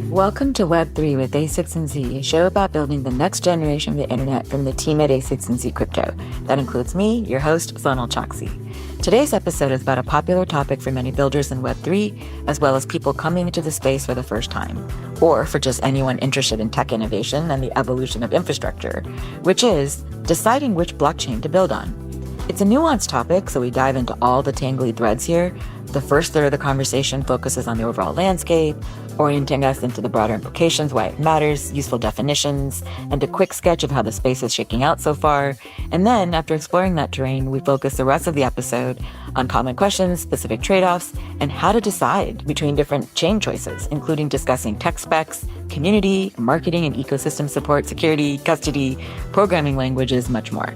Welcome to Web3 with A6Z, a show about building the next generation of the internet from the team at A6Z Crypto. That includes me, your host, Sonal Chokshi. Today's episode is about a popular topic for many builders in Web3, as well as people coming into the space for the first time, or for just anyone interested in tech innovation and the evolution of infrastructure, which is deciding which blockchain to build on. It's a nuanced topic, so we dive into all the tangly threads here. The first third of the conversation focuses on the overall landscape, orienting us into the broader implications, why it matters, useful definitions, and a quick sketch of how the space is shaking out so far. And then, after exploring that terrain, we focus the rest of the episode on common questions, specific trade-offs, and how to decide between different chain choices, including discussing tech specs, community, marketing and ecosystem support, security, custody, programming languages, much more.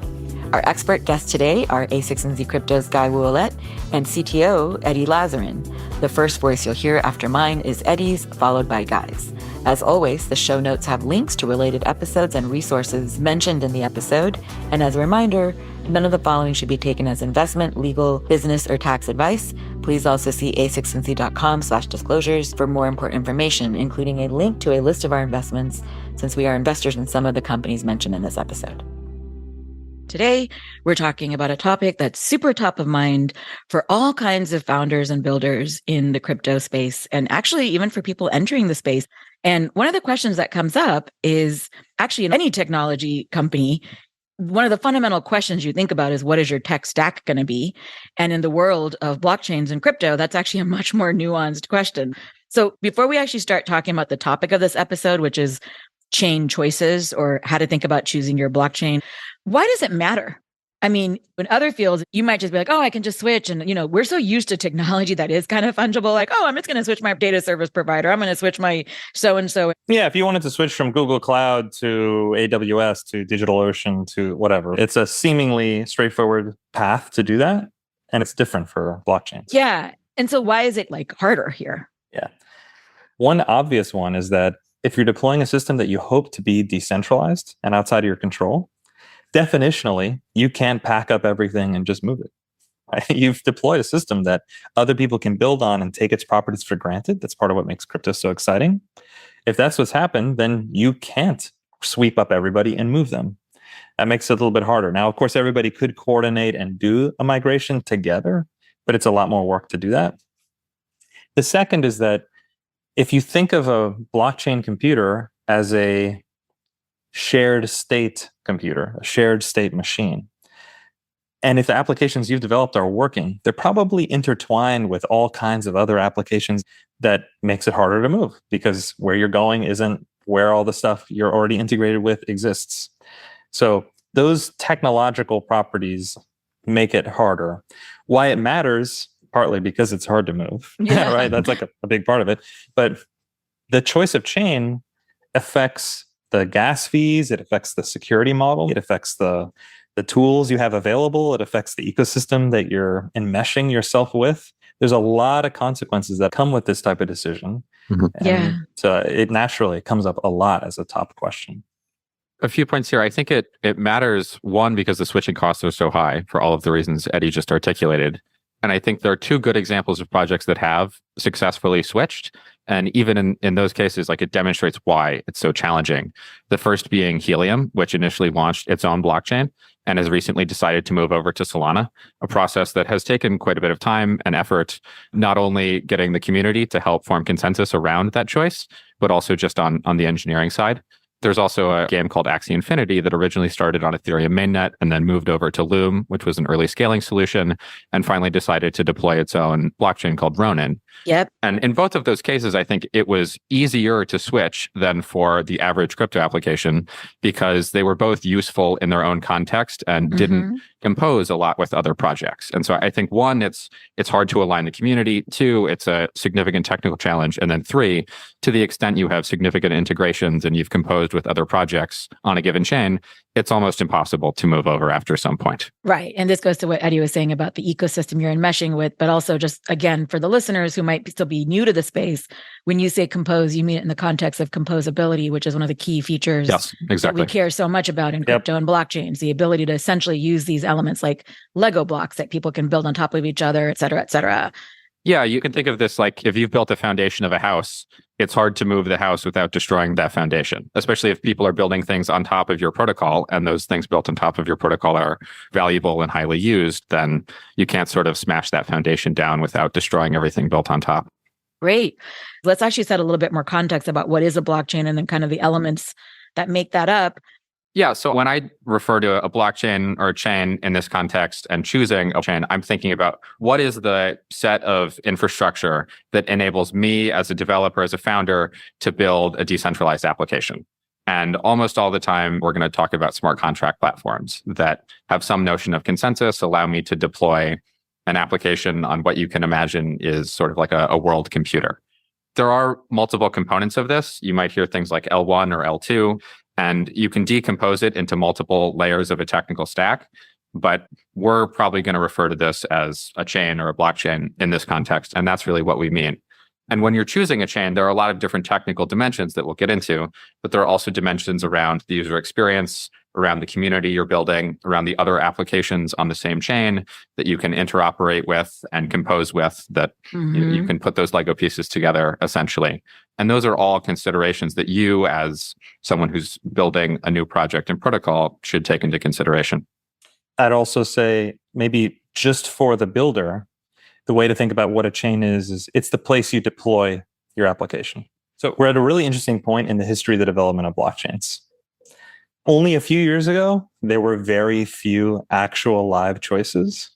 Our expert guests today are A6Z Crypto's Guy Wuollet and CTO Eddy Lazzarin. The first voice you'll hear after mine is Eddy's, followed by Guy's. As always, the show notes have links to related episodes and resources mentioned in the episode. And as a reminder, none of the following should be taken as investment, legal, business, or tax advice. Please also see a6z.com/disclosures for more important information, including a link to a list of our investments, since we are investors in some of the companies mentioned in this episode. Today, we're talking about a topic that's super top of mind for all kinds of founders and builders in the crypto space, and actually even for people entering the space. And one of the questions that comes up is actually in any technology company, one of the fundamental questions you think about is, what is your tech stack going to be? And in the world of blockchains and crypto, that's actually a much more nuanced question. So before we actually start talking about the topic of this episode, which is chain choices or how to think about choosing your blockchain, why does it matter? I mean, in other fields, you might just be like, oh, I can just switch. And, we're so used to technology that is kind of fungible. Like, oh, I'm just going to switch my data service provider. I'm going to switch my so-and-so. Yeah, if you wanted to switch from Google Cloud to AWS to DigitalOcean to whatever, it's a seemingly straightforward path to do that. And it's different for blockchains. Yeah. And so why is it harder here? Yeah. One obvious one is that if you're deploying a system that you hope to be decentralized and outside of your control, definitionally, you can't pack up everything and just move it. Right? You've deployed a system that other people can build on and take its properties for granted. That's part of what makes crypto so exciting. If that's what's happened, then you can't sweep up everybody and move them. That makes it a little bit harder. Now, of course, everybody could coordinate and do a migration together, but it's a lot more work to do that. The second is that if you think of a blockchain computer as a shared state computer, a shared state machine. And if the applications you've developed are working, they're probably intertwined with all kinds of other applications that makes it harder to move because where you're going isn't where all the stuff you're already integrated with exists. So those technological properties make it harder. Why it matters, partly because it's hard to move, right? That's a big part of it. But the choice of chain affects the gas fees, it affects the security model, it affects the tools you have available, it affects the ecosystem that you're enmeshing yourself with. There's a lot of consequences that come with this type of decision. Mm-hmm. And it naturally comes up a lot as a top question. A few points here. I think it matters, one, because the switching costs are so high for all of the reasons Eddy just articulated. And I think there are two good examples of projects that have successfully switched. And even in those cases, it demonstrates why it's so challenging. The first being Helium, which initially launched its own blockchain and has recently decided to move over to Solana, a process that has taken quite a bit of time and effort, not only getting the community to help form consensus around that choice, but also just on the engineering side. There's also a game called Axie Infinity that originally started on Ethereum mainnet and then moved over to Loom, which was an early scaling solution, and finally decided to deploy its own blockchain called Ronin. Yep. And in both of those cases, I think it was easier to switch than for the average crypto application because they were both useful in their own context and didn't compose a lot with other projects. And so I think, one, it's hard to align the community. Two, it's a significant technical challenge. And then three, to the extent you have significant integrations and you've composed with other projects on a given chain, it's almost impossible to move over after some point. Right. And this goes to what Eddy was saying about the ecosystem you're enmeshing with, but also just, again, for the listeners who might still be new to the space, when you say compose, you mean it in the context of composability, which is one of the key features that we care so much about in crypto and blockchains, the ability to essentially use these elements like Lego blocks that people can build on top of each other, et cetera, et cetera. Yeah, you can think of this like if you've built a foundation of a house, it's hard to move the house without destroying that foundation, especially if people are building things on top of your protocol and those things built on top of your protocol are valuable and highly used, then you can't sort of smash that foundation down without destroying everything built on top. Great. Let's actually set a little bit more context about what is a blockchain and then kind of the elements that make that up. Yeah. So when I refer to a blockchain or a chain in this context and choosing a chain, I'm thinking about what is the set of infrastructure that enables me as a developer, as a founder, to build a decentralized application. And almost all the time, we're going to talk about smart contract platforms that have some notion of consensus, allow me to deploy an application on what you can imagine is sort of like a world computer. There are multiple components of this. You might hear things like L1 or L2. And you can decompose it into multiple layers of a technical stack. But we're probably going to refer to this as a chain or a blockchain in this context. And that's really what we mean. And when you're choosing a chain, there are a lot of different technical dimensions that we'll get into. But there are also dimensions around the user experience, around the community you're building, around the other applications on the same chain that you can interoperate with and compose with, that you can put those Lego pieces together, essentially. And those are all considerations that you, as someone who's building a new project and protocol, should take into consideration. I'd also say maybe just for the builder, the way to think about what a chain is it's the place you deploy your application. So we're at a really interesting point in the history of the development of blockchains. Only a few years ago, there were very few actual live choices.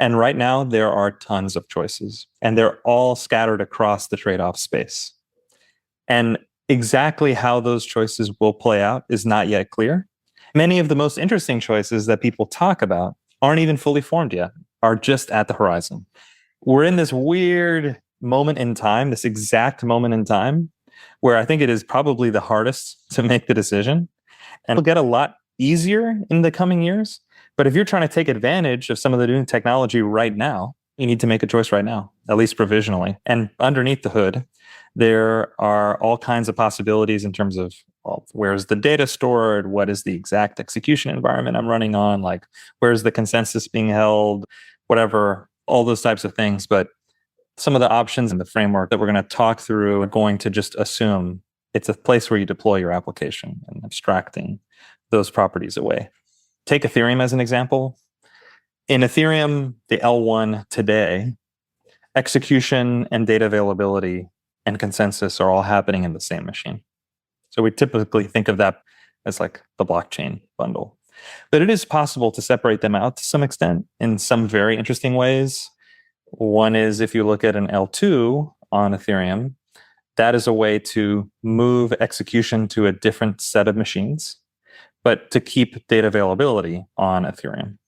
And right now, there are tons of choices. And they're all scattered across the trade-off space. And exactly how those choices will play out is not yet clear. Many of the most interesting choices that people talk about aren't even fully formed yet, are just at the horizon. We're in this weird moment in time, this exact moment in time, where I think it is probably the hardest to make the decision. And it'll get a lot easier in the coming years. But if you're trying to take advantage of some of the new technology right now, you need to make a choice right now, at least provisionally. And underneath the hood, there are all kinds of possibilities in terms of, well, where's the data stored? What is the exact execution environment I'm running on? Like, where's the consensus being held? Whatever, all those types of things. But some of the options in the framework that we're going to talk through are going to just assume it's a place where you deploy your application and abstracting those properties away. Take Ethereum as an example. In Ethereum, the L1 today, execution and data availability and consensus are all happening in the same machine. So we typically think of that as like the blockchain bundle. But it is possible to separate them out to some extent in some very interesting ways. One is if you look at an L2 on Ethereum, that is a way to move execution to a different set of machines, but to keep data availability on Ethereum.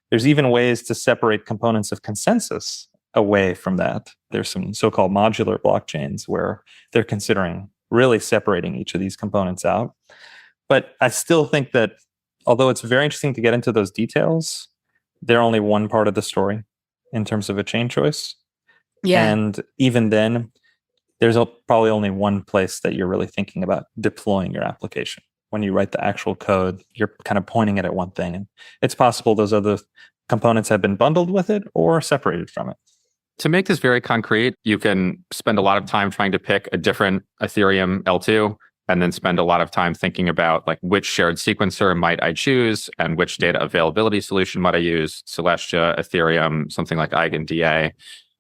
There's even ways to separate components of consensus away from that. There's some so-called modular blockchains where they're considering really separating each of these components out. But I still think that although it's very interesting to get into those details, they're only one part of the story in terms of a chain choice. Yeah. And even then, there's probably only one place that you're really thinking about deploying your application. When you write the actual code, you're kind of pointing it at one thing. And it's possible those other components have been bundled with it or separated from it. To make this very concrete, you can spend a lot of time trying to pick a different Ethereum L2 and then spend a lot of time thinking about like which shared sequencer might I choose and which data availability solution might I use, Celestia, Ethereum, something like EigenDA.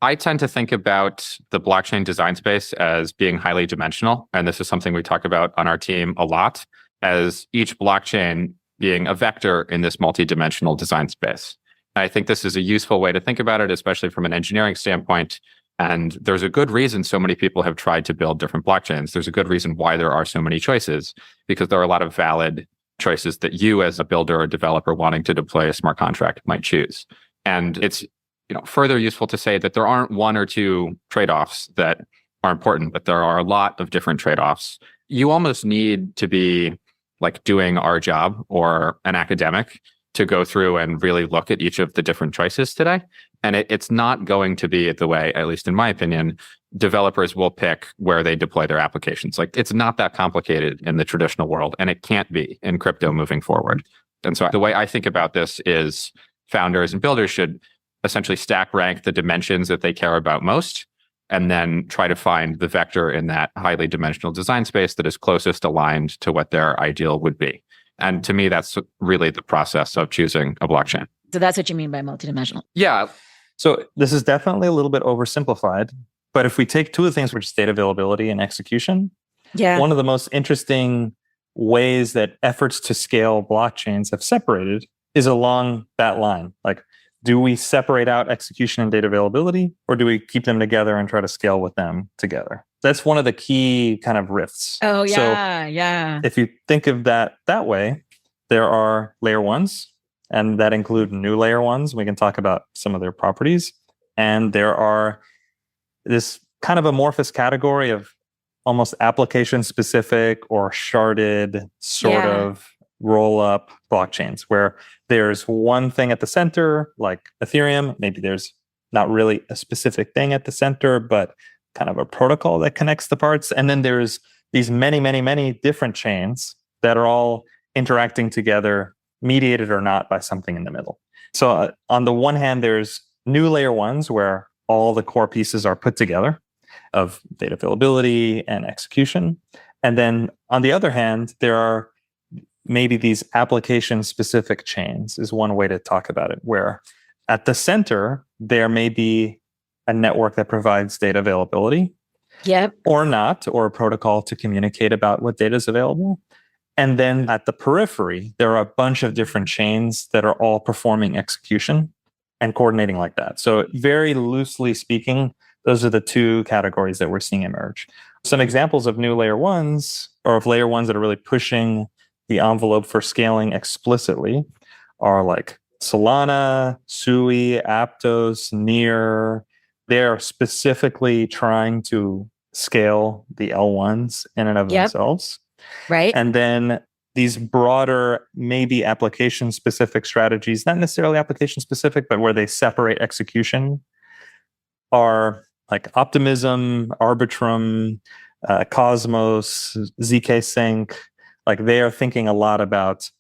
I tend to think about the blockchain design space as being highly dimensional. And this is something we talk about on our team a lot, as each blockchain being a vector in this multi-dimensional design space. I think this is a useful way to think about it, especially from an engineering standpoint. And there's a good reason so many people have tried to build different blockchains. There's a good reason why there are so many choices, because there are a lot of valid choices that you as a builder or developer wanting to deploy a smart contract might choose. And it's further useful to say that there aren't one or two trade-offs that are important, but there are a lot of different trade-offs. You almost need to be like doing our job or an academic to go through and really look at each of the different choices today. And it's not going to be the way, at least in my opinion, developers will pick where they deploy their applications. Like, it's not that complicated in the traditional world, and it can't be in crypto moving forward. And so the way I think about this is founders and builders should essentially stack rank the dimensions that they care about most, and then try to find the vector in that highly dimensional design space that is closest aligned to what their ideal would be. And to me, that's really the process of choosing a blockchain. So that's what you mean by multidimensional. Yeah. So this is definitely a little bit oversimplified, but if we take two of the things, which is data availability and execution, one of the most interesting ways that efforts to scale blockchains have separated is along that line. Like, do we separate out execution and data availability, or do we keep them together and try to scale with them together? That's one of the key kind of rifts. Oh, yeah, So yeah. if you think of that way, there are layer ones, and that include new layer ones. We can talk about some of their properties. And there are this kind of amorphous category of almost application specific or sharded sort of roll up blockchains where there's one thing at the center, like Ethereum. Maybe there's not really a specific thing at the center, but kind of a protocol that connects the parts. And then there's these many, many, many different chains that are all interacting together, mediated or not by something in the middle. So on the one hand, there's new layer ones where all the core pieces are put together of data availability and execution. And then on the other hand, there are maybe these application specific chains is one way to talk about it, where at the center, there may be a network that provides data availability or not, or a protocol to communicate about what data is available. And then at the periphery, there are a bunch of different chains that are all performing execution and coordinating like that. So very loosely speaking, those are the two categories that we're seeing emerge. Some examples of new layer ones, or of layer ones that are really pushing the envelope for scaling explicitly, are like Solana, Sui, Aptos, Near. They're specifically trying to scale the L1s in and of themselves. Right. And then these broader, maybe application specific strategies, not necessarily application specific, but where they separate execution, are like Optimism, Arbitrum, Cosmos, ZK Sync. Like they are thinking a lot about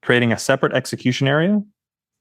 creating a separate execution area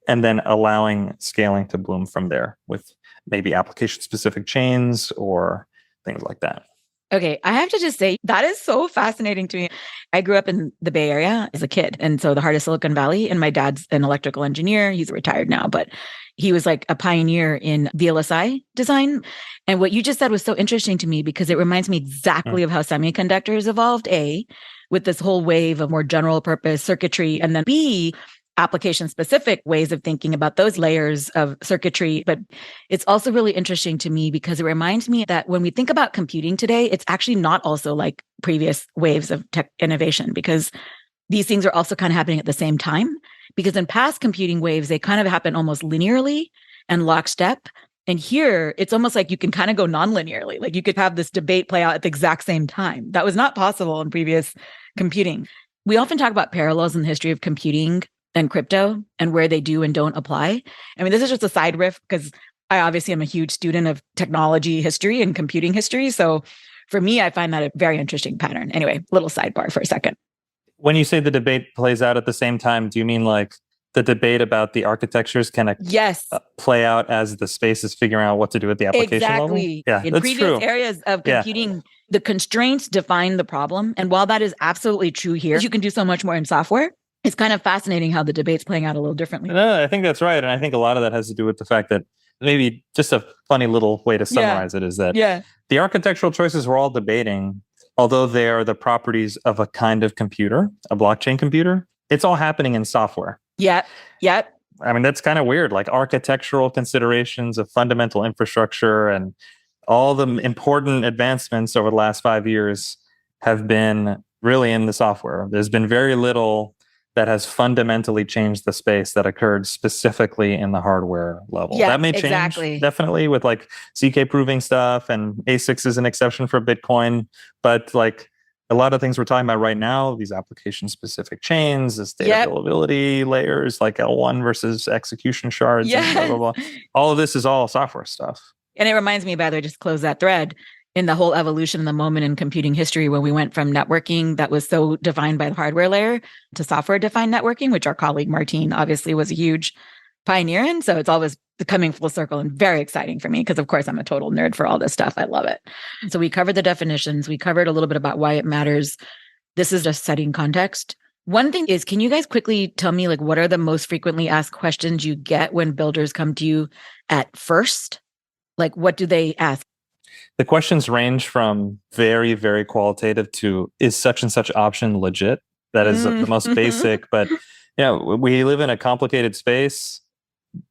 and then allowing scaling to bloom from there with maybe application specific chains or things like that. Okay, I have to just say that is so fascinating to me. I grew up in the Bay Area as a kid, and so the heart of Silicon Valley, and my dad's an electrical engineer. He's retired now, but he was like a pioneer in VLSI design. And what you just said was so interesting to me because it reminds me exactly of how semiconductors evolved, A, with this whole wave of more general purpose circuitry, and then B, application specific ways of thinking about those layers of circuitry. But it's also really interesting to me because it reminds me that when we think about computing today, it's actually not also like previous waves of tech innovation, because these things are also kind of happening at the same time. Because in past computing waves, they kind of happen almost linearly and lockstep. And here, it's almost like you can kind of go non-linearly. Like you could have this debate play out at the exact same time. That was not possible in previous computing. We often talk about parallels in the history of computing and crypto and where they do and don't apply. I mean, this is just a side riff because I obviously am a huge student of technology history and computing history. So for me, I find that a very interesting pattern. Anyway, little sidebar for a second. When you say the debate plays out at the same time, do you mean like the debate about the architectures can play out as the space is figuring out what to do at the application level? Yeah, in previous areas of computing, the constraints define the problem. And while that is absolutely true here, you can do so much more in software. It's kind of fascinating how the debate's playing out a little differently. No, I think that's right. And I think a lot of that has to do with the fact that maybe just a funny little way to summarize it is that the architectural choices we're all debating, although they are the properties of a kind of computer, a blockchain computer, it's all happening in software. Yep. I mean, that's kind of weird. Like architectural considerations of fundamental infrastructure and all the important advancements over the last 5 years have been really in the software. There's been very little that has fundamentally changed the space that occurred specifically in the hardware level. Yeah, that may change definitely with like ZK proving stuff, and ASICs is an exception for Bitcoin. But like a lot of things we're talking about right now, these application specific chains, this data availability layers, like L1 versus execution shards, and blah, blah, blah. All of this is all software stuff. And it reminds me, by the way, just close that thread, in the whole evolution in the moment in computing history, when we went from networking that was so defined by the hardware layer to software defined networking, which our colleague Martine obviously was a huge pioneer in. So it's always coming full circle and very exciting for me because, of course, I'm a total nerd for all this stuff. I love it. So we covered the definitions. We covered a little bit about why it matters. This is just setting context. One thing is, can you guys quickly tell me, like, what are the most frequently asked questions you get when builders come to you at first? Like, what do they ask? The questions range from very, very qualitative to, is such and such option legit? That is the most basic, but we live in a complicated space.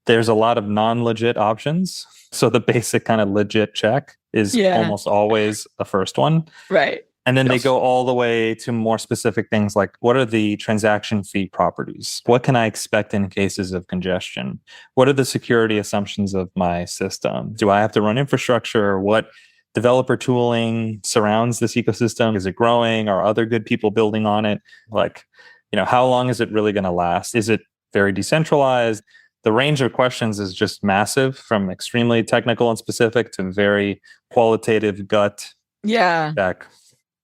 There's a lot of non-legit options. So the basic kind of legit check is almost always the first one. Right. And then they go all the way to more specific things like, what are the transaction fee properties? What can I expect in cases of congestion? What are the security assumptions of my system? Do I have to run infrastructure? What developer tooling surrounds this ecosystem? Is it growing? Are other good people building on it? Like, how long is it really going to last? Is it very decentralized? The range of questions is just massive, from extremely technical and specific to very qualitative gut check.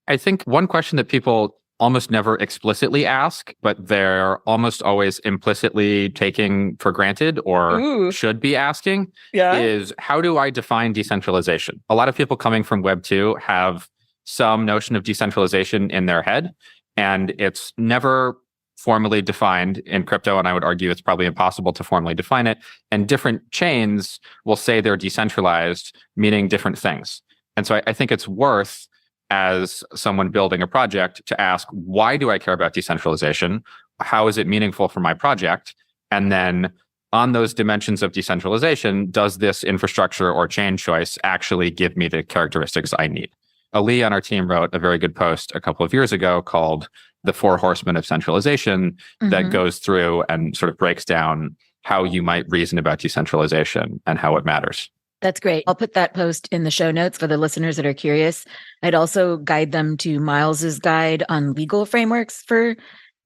I think one question that people almost never explicitly ask, but they're almost always implicitly taking for granted or should be asking is, how do I define decentralization? A lot of people coming from Web 2 have some notion of decentralization in their head, and it's never formally defined in crypto, and I would argue it's probably impossible to formally define it. And different chains will say they're decentralized, meaning different things. And so I think it's worth, as someone building a project, to ask, why do I care about decentralization? How is it meaningful for my project? And then on those dimensions of decentralization, does this infrastructure or chain choice actually give me the characteristics I need? Ali on our team wrote a very good post a couple of years ago called The Four Horsemen of Centralization that goes through and sort of breaks down how you might reason about decentralization and how it matters. That's great. I'll put that post in the show notes for the listeners that are curious. I'd also guide them to Miles's guide on legal frameworks for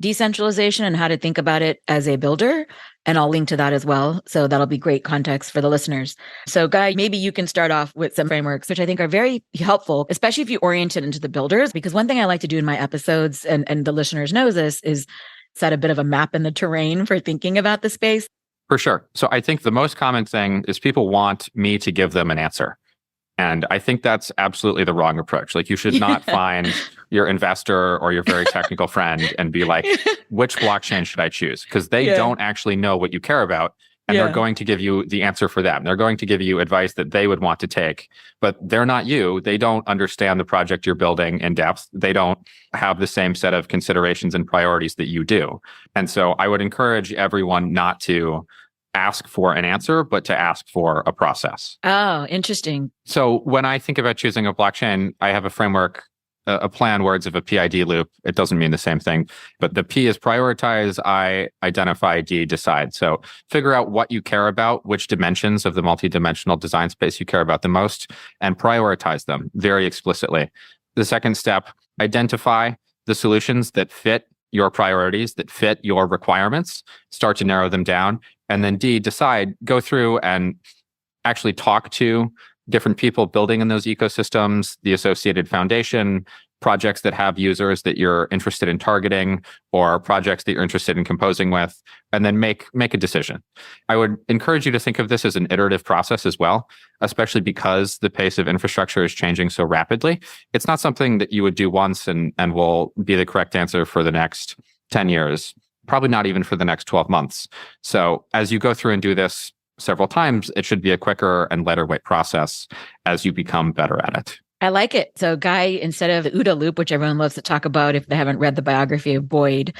decentralization and how to think about it as a builder. And I'll link to that as well. So that'll be great context for the listeners. So Guy, maybe you can start off with some frameworks, which I think are very helpful, especially if you orient it into the builders. Because one thing I like to do in my episodes, and the listeners know this, is set a bit of a map in the terrain for thinking about the space. For sure. So I think the most common thing is people want me to give them an answer. And I think that's absolutely the wrong approach. Like, you should not find your investor or your very technical friend and be like, which blockchain should I choose? Because they don't actually know what you care about. And they're going to give you the answer for them. They're going to give you advice that they would want to take, but they're not you. They don't understand the project you're building in depth. They don't have the same set of considerations and priorities that you do. And so I would encourage everyone not to ask for an answer, but to ask for a process. Oh, interesting. So when I think about choosing a blockchain, I have a framework, a play on words of a PID loop. It doesn't mean the same thing, but the P is prioritize, I identify, D decide. So figure out what you care about, which dimensions of the multidimensional design space you care about the most, and prioritize them very explicitly. The second step, identify the solutions that fit your priorities, that fit your requirements, start to narrow them down. And then D, decide, go through and actually talk to different people building in those ecosystems, the associated foundation, projects that have users that you're interested in targeting, or projects that you're interested in composing with, and then make a decision. I would encourage you to think of this as an iterative process as well, especially because the pace of infrastructure is changing so rapidly. It's not something that you would do once and will be the correct answer for the next 10 years, probably not even for the next 12 months. So as you go through and do this several times, it should be a quicker and lighter weight process as you become better at it. I like it. So Guy, instead of the OODA loop, which everyone loves to talk about if they haven't read the biography of Boyd,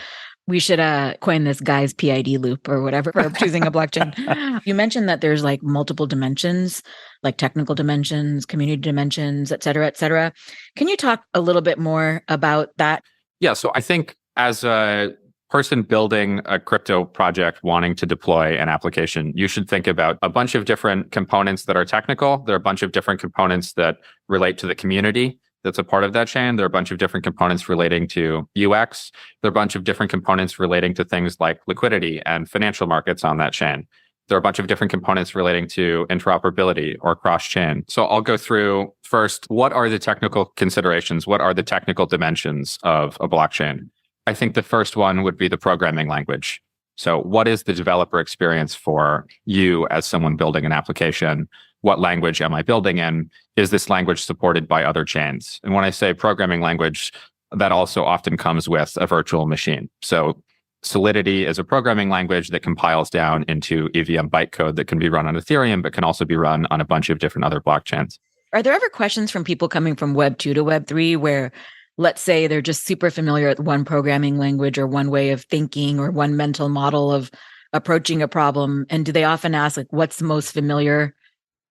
we should coin this Guy's PID loop or whatever for choosing a blockchain. You mentioned that there's like multiple dimensions, like technical dimensions, community dimensions, et cetera, et cetera. Can you talk a little bit more about that? Yeah. So I think as a person building a crypto project wanting to deploy an application, you should think about a bunch of different components that are technical. There are a bunch of different components that relate to the community that's a part of that chain. There are a bunch of different components relating to UX. There are a bunch of different components relating to things like liquidity and financial markets on that chain. There are a bunch of different components relating to interoperability or cross-chain. So I'll go through first, what are the technical considerations? What are the technical dimensions of a blockchain? I think the first one would be the programming language. So what is the developer experience for you as someone building an application? What language am I building in? Is this language supported by other chains? And when I say programming language, that also often comes with a virtual machine. So Solidity is a programming language that compiles down into EVM bytecode that can be run on Ethereum, but can also be run on a bunch of different other blockchains. Are there ever questions from people coming from Web 2 to Web 3 where, let's say, they're just super familiar with one programming language or one way of thinking or one mental model of approaching a problem? And do they often ask, like, what's most familiar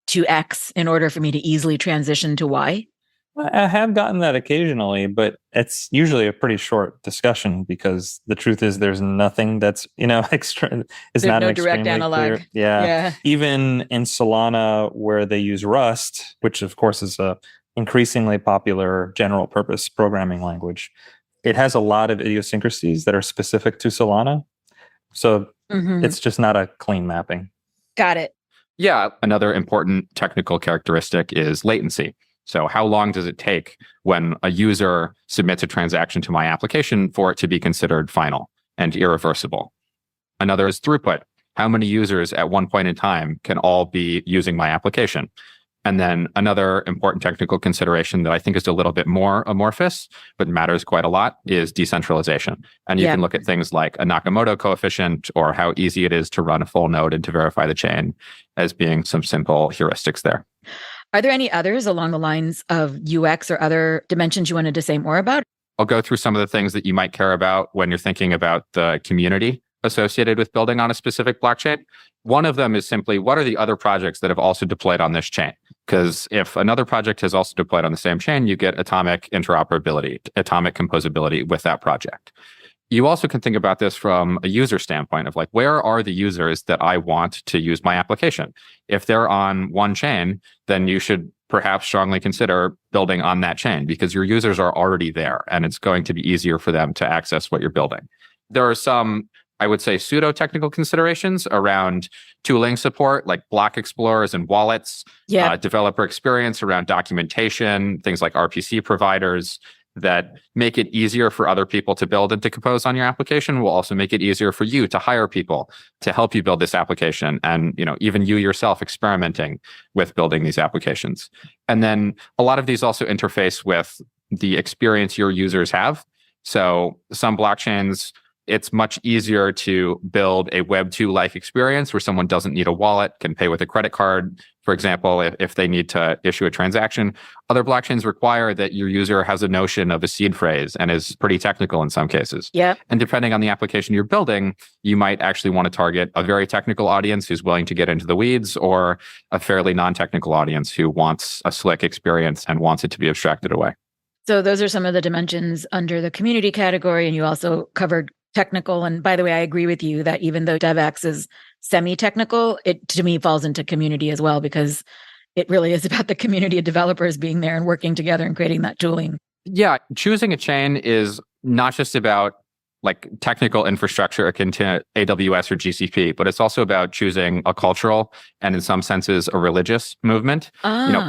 to X in order for me to easily transition to Y? I have gotten that occasionally, but it's usually a pretty short discussion because the truth is there's nothing that's, extra. It's not no an direct extremely analog. clear. Yeah. Even in Solana, where they use Rust, which of course is a increasingly popular general purpose programming language, it has a lot of idiosyncrasies that are specific to Solana. So it's just not a clean mapping. Got it. Yeah. Another important technical characteristic is latency. So how long does it take when a user submits a transaction to my application for it to be considered final and irreversible? Another is throughput. How many users at one point in time can all be using my application? And then another important technical consideration that I think is a little bit more amorphous, but matters quite a lot, is decentralization. And you can look at things like a Nakamoto coefficient or how easy it is to run a full node and to verify the chain as being some simple heuristics there. Are there any others along the lines of UX or other dimensions you wanted to say more about? I'll go through some of the things that you might care about when you're thinking about the community associated with building on a specific blockchain. One of them is simply, what are the other projects that have also deployed on this chain? Because if another project has also deployed on the same chain, you get atomic interoperability, atomic composability with that project. You also can think about this from a user standpoint of like, where are the users that I want to use my application? If they're on one chain, then you should perhaps strongly consider building on that chain because your users are already there and it's going to be easier for them to access what you're building. There are some, I would say, pseudo-technical considerations around tooling support, like block explorers and wallets, developer experience around documentation, things like RPC providers that make it easier for other people to build and to compose on your application will also make it easier for you to hire people to help you build this application. And, even you yourself experimenting with building these applications. And then a lot of these also interface with the experience your users have. So some blockchains, it's much easier to build a Web 2-like experience where someone doesn't need a wallet, can pay with a credit card, for example, if they need to issue a transaction. Other blockchains require that your user has a notion of a seed phrase and is pretty technical in some cases. Yeah. And depending on the application you're building, you might actually want to target a very technical audience who's willing to get into the weeds or a fairly non-technical audience who wants a slick experience and wants it to be abstracted away. So those are some of the dimensions under the community category. And you also covered technical. And by the way, I agree with you that even though DevX is semi-technical, it to me falls into community as well, because it really is about the community of developers being there and working together and creating that tooling. Yeah, choosing a chain is not just about like technical infrastructure akin to AWS or GCP, but it's also about choosing a cultural and in some senses a religious movement.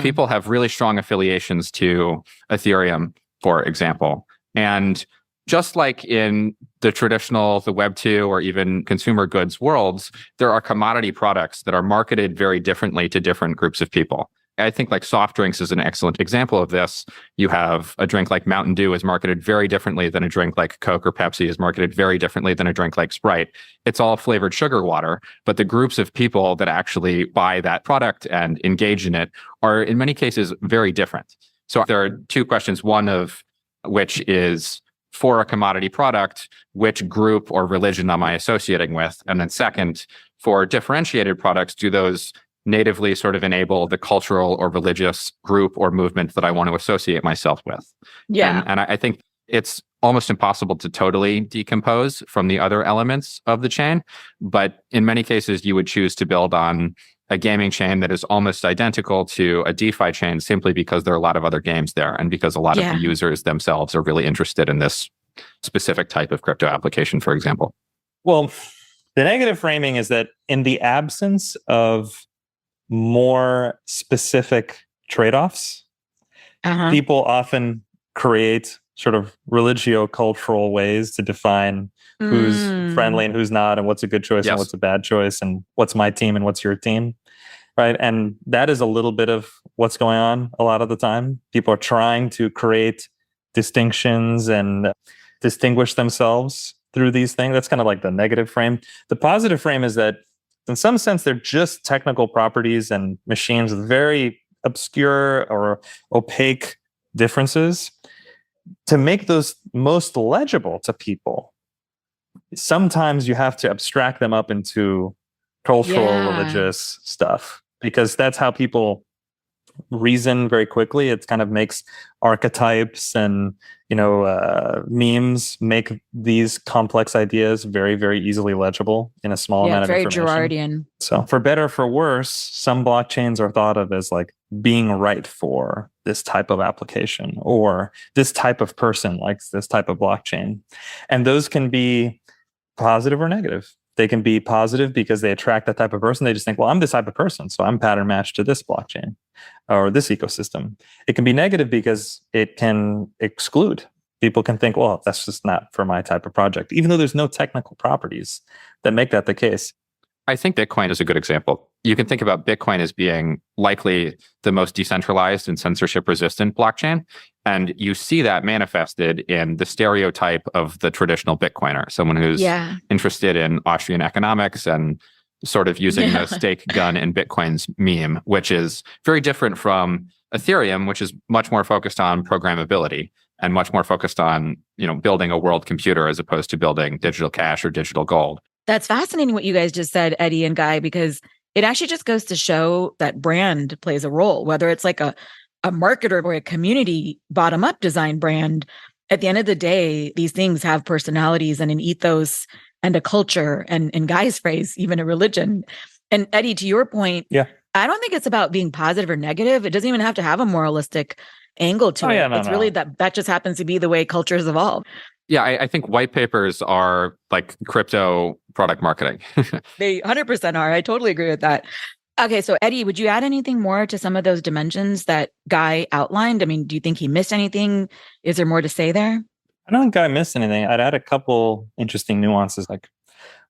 People have really strong affiliations to Ethereum, for example. And just like in the traditional, the Web 2 or even consumer goods worlds, there are commodity products that are marketed very differently to different groups of people. I think like soft drinks is an excellent example of this. You have a drink like Mountain Dew is marketed very differently than a drink like Coke or Pepsi is marketed very differently than a drink like Sprite. It's all flavored sugar water, but the groups of people that actually buy that product and engage in it are in many cases very different. So there are two questions, one of which is, for a commodity product, which group or religion am I associating with? And then second, for differentiated products, do those natively sort of enable the cultural or religious group or movement that I want to associate myself with? Yeah. And I think it's almost impossible to totally decompose from the other elements of the chain. But in many cases, you would choose to build on a gaming chain that is almost identical to a DeFi chain simply because there are a lot of other games there and because a lot of the users themselves are really interested in this specific type of crypto application, for example. Well, the negative framing is that in the absence of more specific trade-offs, people often create sort of religio-cultural ways to define who's friendly and who's not, and what's a good choice and what's a bad choice, and what's my team and what's your team, right? And that is a little bit of what's going on a lot of the time. People are trying to create distinctions and distinguish themselves through these things. That's kind of like the negative frame. The positive frame is that in some sense, they're just technical properties and machines with very obscure or opaque differences. To make those most legible to people, sometimes you have to abstract them up into cultural, religious stuff, because that's how people reason very quickly. It kind of makes archetypes and memes make these complex ideas very, very easily legible in a small amount of information. Very Girardian. So for better or for worse, some blockchains are thought of as like being right for this type of application, or this type of person likes this type of blockchain. And those can be positive or negative. They can be positive because they attract that type of person. They just think, well, I'm this type of person, so I'm pattern matched to this blockchain or this ecosystem. It can be negative because it can exclude. People can think, well, that's just not for my type of project, even though there's no technical properties that make that the case. I think Bitcoin is a good example. You can think about Bitcoin as being likely the most decentralized and censorship-resistant blockchain. And you see that manifested in the stereotype of the traditional Bitcoiner, someone who's interested in Austrian economics and sort of using the stake gun in Bitcoin's meme, which is very different from Ethereum, which is much more focused on programmability and much more focused on, building a world computer as opposed to building digital cash or digital gold. That's fascinating what you guys just said, Eddy and Guy, because it actually just goes to show that brand plays a role, whether it's like a marketer or a community bottom-up design brand. At the end of the day, these things have personalities and an ethos and a culture, and in Guy's phrase, even a religion. And Eddy, to your point, I don't think it's about being positive or negative. It doesn't even have to have a moralistic angle to it. It's really that just happens to be the way cultures evolve. Yeah, I think white papers are like crypto product marketing. They 100% are. I totally agree with that. Okay, so Eddy, would you add anything more to some of those dimensions that Guy outlined? I mean, do you think he missed anything? Is there more to say there? I don't think Guy missed anything. I'd add a couple interesting nuances. Like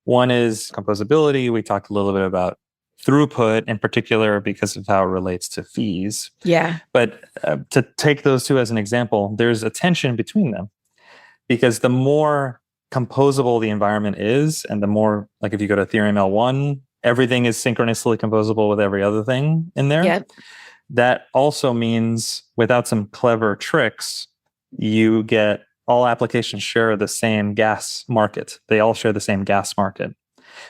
one is composability. We talked a little bit about throughput in particular because of how it relates to fees. Yeah. But to take those two as an example, there's a tension between them. Because the more composable the environment is, and the more, like if you go to Ethereum L1, everything is synchronously composable with every other thing in there. Yep. That also means without some clever tricks, you get all applications share the same gas market. They all share the same gas market.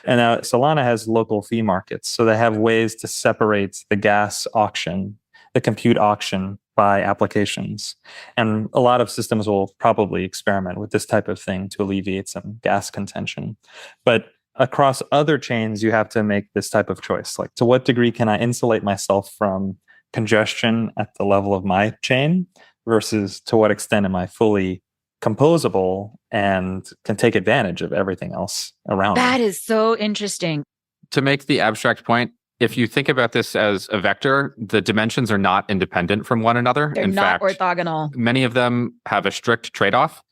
And now Solana has local fee markets. So they have ways to separate the gas auction, the compute auction, by applications. And a lot of systems will probably experiment with this type of thing to alleviate some gas contention. But across other chains, you have to make this type of choice. Like, to what degree can I insulate myself from congestion at the level of my chain versus to what extent am I fully composable and can take advantage of everything else around That me? is so interesting. To make the abstract point, if you think about this as a vector, the dimensions are not independent from one another. They're not orthogonal. Many of them have a strict trade-off.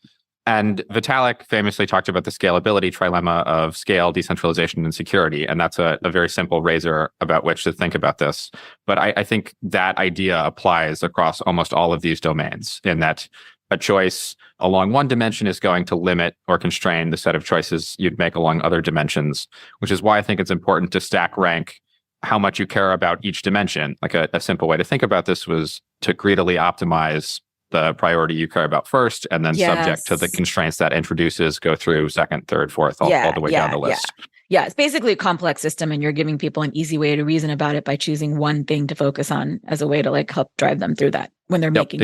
And Vitalik famously talked about the scalability trilemma of scale, decentralization, and security. And that's a very simple razor about which to think about this. But I think that idea applies across almost all of these domains, in that a choice along one dimension is going to limit or constrain the set of choices you'd make along other dimensions, which is why I think it's important to stack rank how much you care about each dimension. Like a simple way to think about this was to greedily optimize the priority you care about first, and then subject to the constraints that introduces, go through second, third, fourth, all the way down the list. Yeah, it's basically a complex system, and you're giving people an easy way to reason about it by choosing one thing to focus on as a way to like help drive them through that when they're making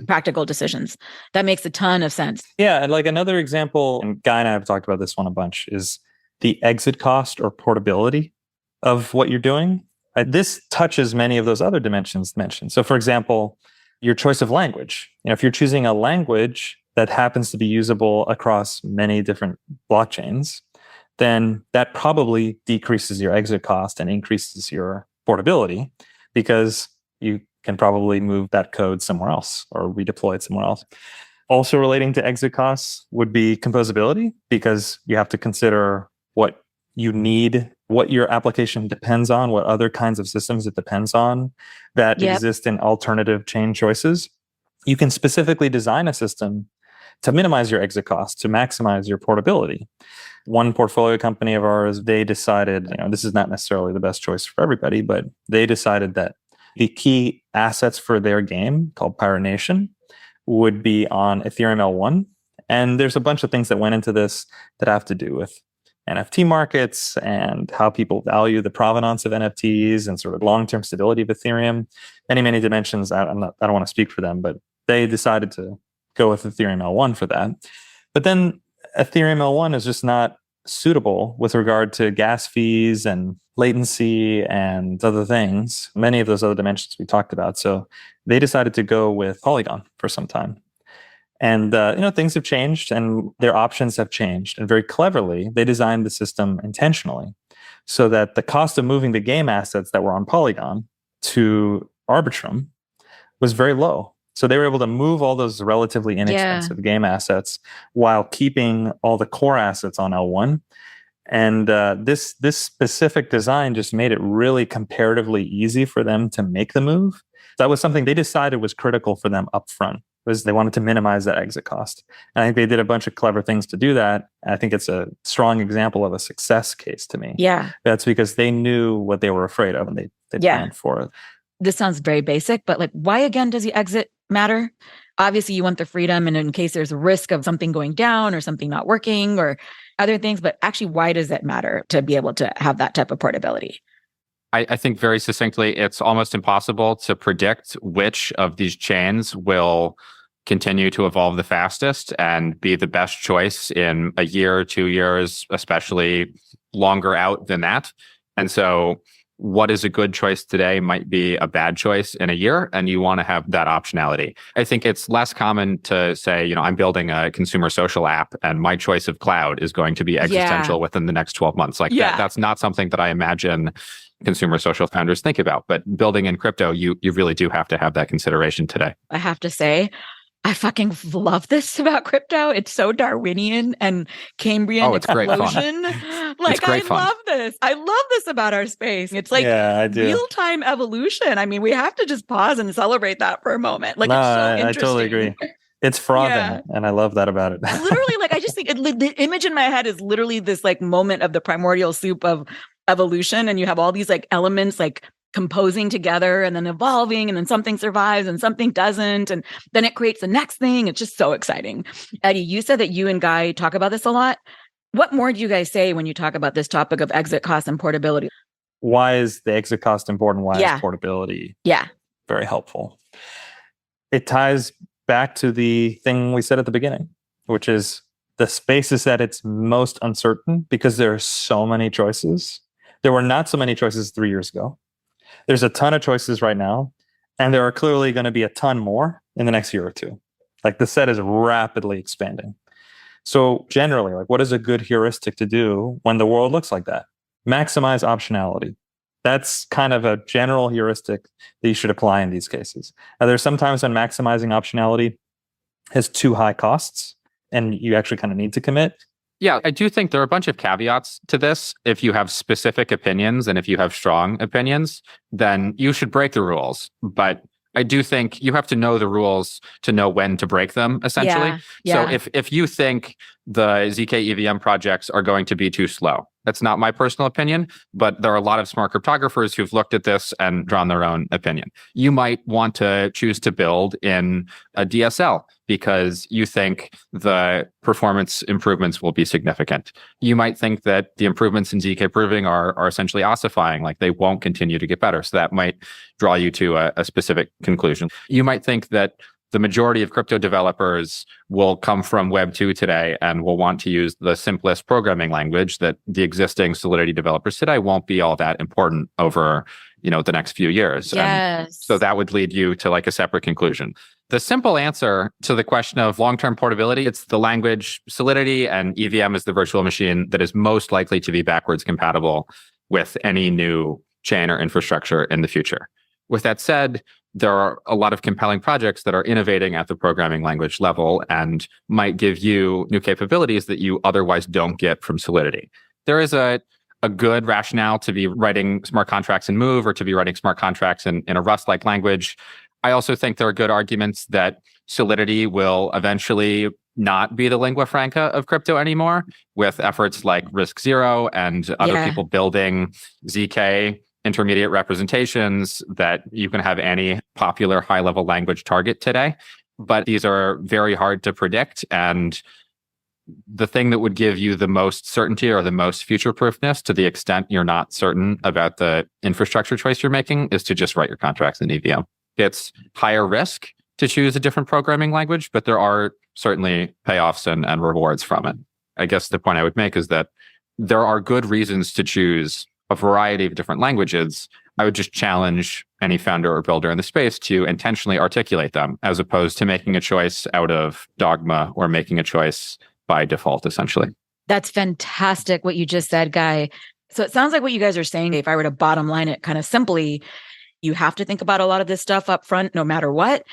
practical decisions. That makes a ton of sense. Yeah, and like another example, and Guy and I have talked about this one a bunch, is the exit cost or portability of what you're doing. This touches many of those other dimensions mentioned. So for example, your choice of language. If you're choosing a language that happens to be usable across many different blockchains, then that probably decreases your exit cost and increases your portability, because you can probably move that code somewhere else or redeploy it somewhere else. Also relating to exit costs would be composability, because you have to consider what you need, what your application depends on, what other kinds of systems it depends on that Yep. exist in alternative chain choices. You can specifically design a system to minimize your exit costs, to maximize your portability. One portfolio company of ours, they decided, this is not necessarily the best choice for everybody, but they decided that the key assets for their game, called Pirate Nation, would be on Ethereum L1. And there's a bunch of things that went into this that have to do with NFT markets and how people value the provenance of NFTs and sort of long-term stability of Ethereum. Many dimensions. I don't want to speak for them, but they decided to go with Ethereum L1 for that. But then Ethereum L1 is just not suitable with regard to gas fees and latency and other things, many of those other dimensions we talked about. So they decided to go with Polygon for some time. And things have changed and their options have changed. And very cleverly, they designed the system intentionally so that the cost of moving the game assets that were on Polygon to Arbitrum was very low. So they were able to move all those relatively inexpensive game assets while keeping all the core assets on L1. And this specific design just made it really comparatively easy for them to make the move. That was something they decided was critical for them up front, was they wanted to minimize that exit cost. And I think they did a bunch of clever things to do that. I think it's a strong example of a success case to me. Yeah. That's because they knew what they were afraid of and they planned for it. This sounds very basic, but like, why again does the exit matter? Obviously, you want the freedom, and in case there's a risk of something going down or something not working or other things, but actually, why does it matter to be able to have that type of portability? I think very succinctly, it's almost impossible to predict which of these chains will continue to evolve the fastest and be the best choice in a year or 2 years, especially longer out than that. And so what is a good choice today might be a bad choice in a year, and you want to have that optionality. I think it's less common to say, I'm building a consumer social app and my choice of cloud is going to be existential within the next 12 months. That's not something that I imagine consumer social founders think about. But building in crypto, you really do have to have that consideration today. I have to say, I fucking love this about crypto. It's so Darwinian and Cambrian it's great fun. Like, love this. I love this about our space. It's like real-time evolution. I mean, we have to just pause and celebrate that for a moment. Like, it's so interesting. I totally agree. It's frothing, and I love that about it. Literally, like, I just think the image in my head is literally this like moment of the primordial soup of evolution, and you have all these like elements like composing together and then evolving, and then something survives and something doesn't, and then it creates the next thing. It's just so exciting. Eddy, you said that you and Guy talk about this a lot. What more do you guys say when you talk about this topic of exit cost and portability? Why is the exit cost important? Why is portability very helpful? It ties back to the thing we said at the beginning, which is the space is at its most uncertain because there are so many choices. There were not so many choices 3 years ago. There's a ton of choices right now, and there are clearly going to be a ton more in the next year or two. Like, the set is rapidly expanding. So generally, like, what is a good heuristic to do when the world looks like that? Maximize optionality. That's kind of a general heuristic that you should apply in these cases. Now, there's sometimes when maximizing optionality has too high costs, and you actually kind of need to commit. Yeah, I do think there are a bunch of caveats to this. If you have specific opinions and if you have strong opinions, then you should break the rules. But I do think you have to know the rules to know when to break them, essentially. So if you think the ZK EVM projects are going to be too slow, that's not my personal opinion, but there are a lot of smart cryptographers who've looked at this and drawn their own opinion. You might want to choose to build in a DSL because you think the performance improvements will be significant. You might think that the improvements in ZK proving are essentially ossifying, like they won't continue to get better. So that might draw you to a specific conclusion. You might think that the majority of crypto developers will come from Web 2 today and will want to use the simplest programming language, that the existing Solidity developers today won't be all that important over, the next few years. Yes. And so that would lead you to like a separate conclusion. The simple answer to the question of long-term portability, it's the language Solidity, and EVM is the virtual machine that is most likely to be backwards compatible with any new chain or infrastructure in the future. With that said, there are a lot of compelling projects that are innovating at the programming language level and might give you new capabilities that you otherwise don't get from Solidity. There is a good rationale to be writing smart contracts in Move or to be writing smart contracts in a Rust-like language. I also think there are good arguments that Solidity will eventually not be the lingua franca of crypto anymore, with efforts like RISC-0 and other people building ZK intermediate representations that you can have any popular high-level language target today. But these are very hard to predict. And the thing that would give you the most certainty or the most future-proofness, to the extent you're not certain about the infrastructure choice you're making, is to just write your contracts in EVM. It's higher risk to choose a different programming language, but there are certainly payoffs and rewards from it. I guess the point I would make is that there are good reasons to choose a variety of different languages. I would just challenge any founder or builder in the space to intentionally articulate them, as opposed to making a choice out of dogma or making a choice by default, essentially. That's fantastic what you just said, Guy. So it sounds like what you guys are saying, if I were to bottom line it kind of simply, you have to think about a lot of this stuff up front, no matter what.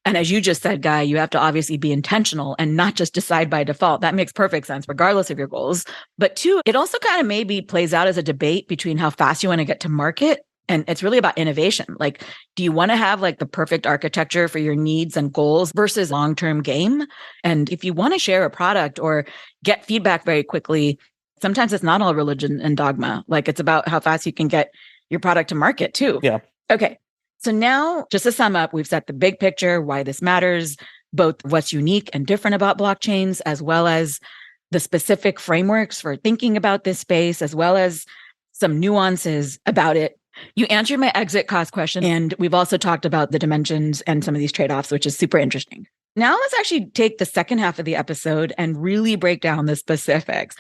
And as you just said, Guy, you have to obviously be intentional and not just decide by default. That makes perfect sense, regardless of your goals. But two, it also kind of maybe plays out as a debate between how fast you want to get to market. And it's really about innovation. Like, do you want to have like the perfect architecture for your needs and goals versus long-term game? And if you want to share a product or get feedback very quickly, sometimes it's not all religion and dogma. Like, it's about how fast you can get your product to market too. Yeah. Okay. So now, just to sum up, we've set the big picture, why this matters, both what's unique and different about blockchains, as well as the specific frameworks for thinking about this space, as well as some nuances about it. You answered my exit cost question, and we've also talked about the dimensions and some of these trade-offs, which is super interesting. Now let's actually take the second half of the episode and really break down the specifics.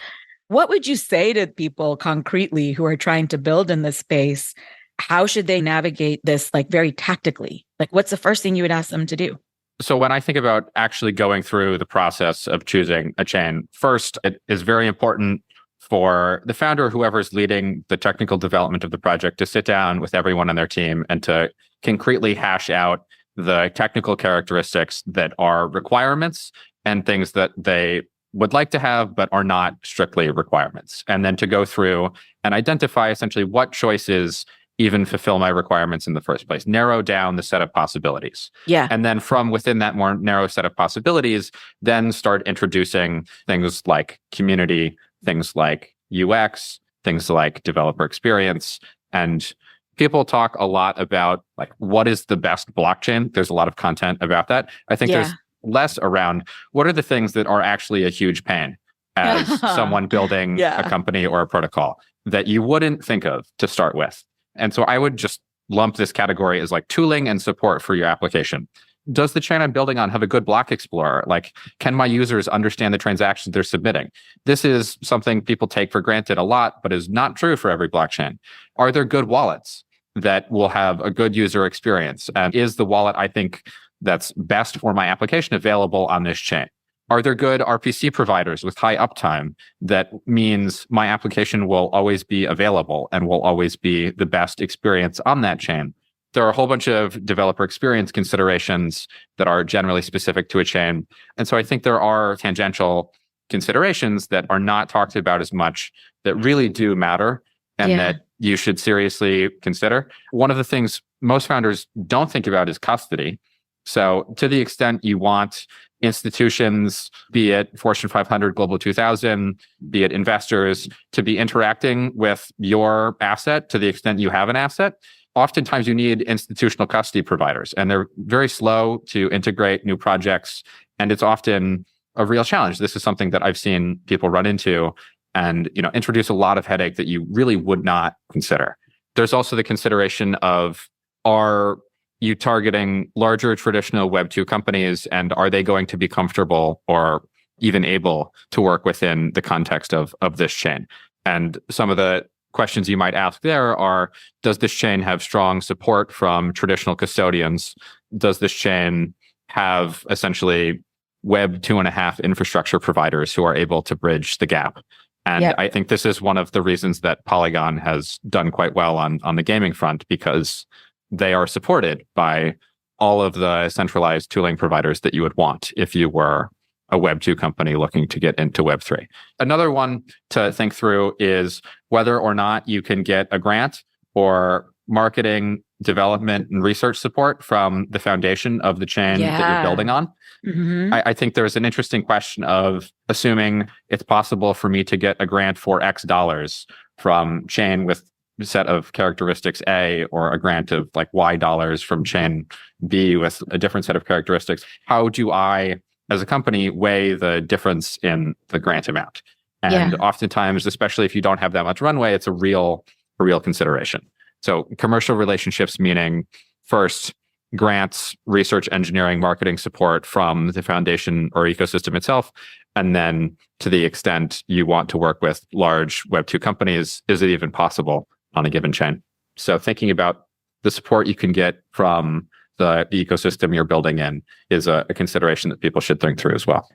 What would you say to people concretely who are trying to build in this space? How should they navigate this, like, very tactically? Like, what's the first thing you would ask them to do? So when I think about actually going through the process of choosing a chain, first, it is very important for the founder, whoever's leading the technical development of the project, to sit down with everyone on their team and to concretely hash out the technical characteristics that are requirements and things that they would like to have, but are not strictly requirements. And then to go through and identify essentially what choices even fulfill my requirements in the first place, narrow down the set of possibilities. Yeah. And then from within that more narrow set of possibilities, then start introducing things like community, things like UX, things like developer experience. And people talk a lot about, like, what is the best blockchain? There's a lot of content about that. I think there's less around what are the things that are actually a huge pain as someone building a company or a protocol that you wouldn't think of to start with. And so I would just lump this category as like tooling and support for your application. Does the chain I'm building on have a good block explorer? Like, can my users understand the transactions they're submitting? This is something people take for granted a lot, but is not true for every blockchain. Are there good wallets that will have a good user experience? And is the wallet I think that's best for my application available on this chain? Are there good RPC providers with high uptime that means my application will always be available and will always be the best experience on that chain? There are a whole bunch of developer experience considerations that are generally specific to a chain. And so I think there are tangential considerations that are not talked about as much that really do matter and that you should seriously consider. One of the things most founders don't think about is custody. So to the extent you want institutions, be it Fortune 500, Global 2000, be it investors, to be interacting with your asset to the extent you have an asset, oftentimes you need institutional custody providers, and they're very slow to integrate new projects. And it's often a real challenge. This is something that I've seen people run into and, introduce a lot of headache that you really would not consider. There's also the consideration of, are you targeting larger traditional Web 2 companies, and are they going to be comfortable or even able to work within the context of this chain? And some of the questions you might ask there are, does this chain have strong support from traditional custodians? Does this chain have essentially Web 2.5 infrastructure providers who are able to bridge the gap? And I think this is one of the reasons that Polygon has done quite well on the gaming front, because they are supported by all of the centralized tooling providers that you would want if you were a Web 2 company looking to get into Web 3. Another one to think through is whether or not you can get a grant or marketing, development, and research support from the foundation of the chain that you're building on. Mm-hmm. I think there's an interesting question of assuming it's possible for me to get a grant for X dollars from chain with a set of characteristics A, or a grant of like Y dollars from chain B with a different set of characteristics. How do I, as a company, weigh the difference in the grant amount? And oftentimes, especially if you don't have that much runway, it's a real consideration. So commercial relationships, meaning first grants, research, engineering, marketing support from the foundation or ecosystem itself. And then to the extent you want to work with large Web 2 companies, is it even possible on a given chain? So thinking about the support you can get from the ecosystem you're building in is a consideration that people should think through as well.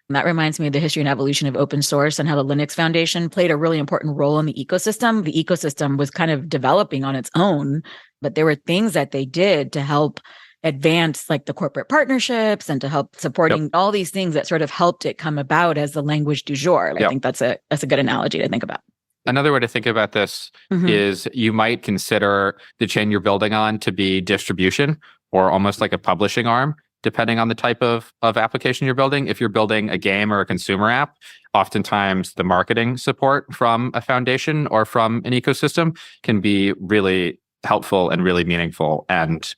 And that reminds me of the history and evolution of open source and how the Linux Foundation played a really important role in the ecosystem. The ecosystem was kind of developing on its own, but there were things that they did to help advance like the corporate partnerships and to help supporting all these things that sort of helped it come about as the language du jour. I think that's a good analogy to think about. Another way to think about this is you might consider the chain you're building on to be distribution or almost like a publishing arm, depending on the type of application you're building. If you're building a game or a consumer app, oftentimes the marketing support from a foundation or from an ecosystem can be really helpful and really meaningful. And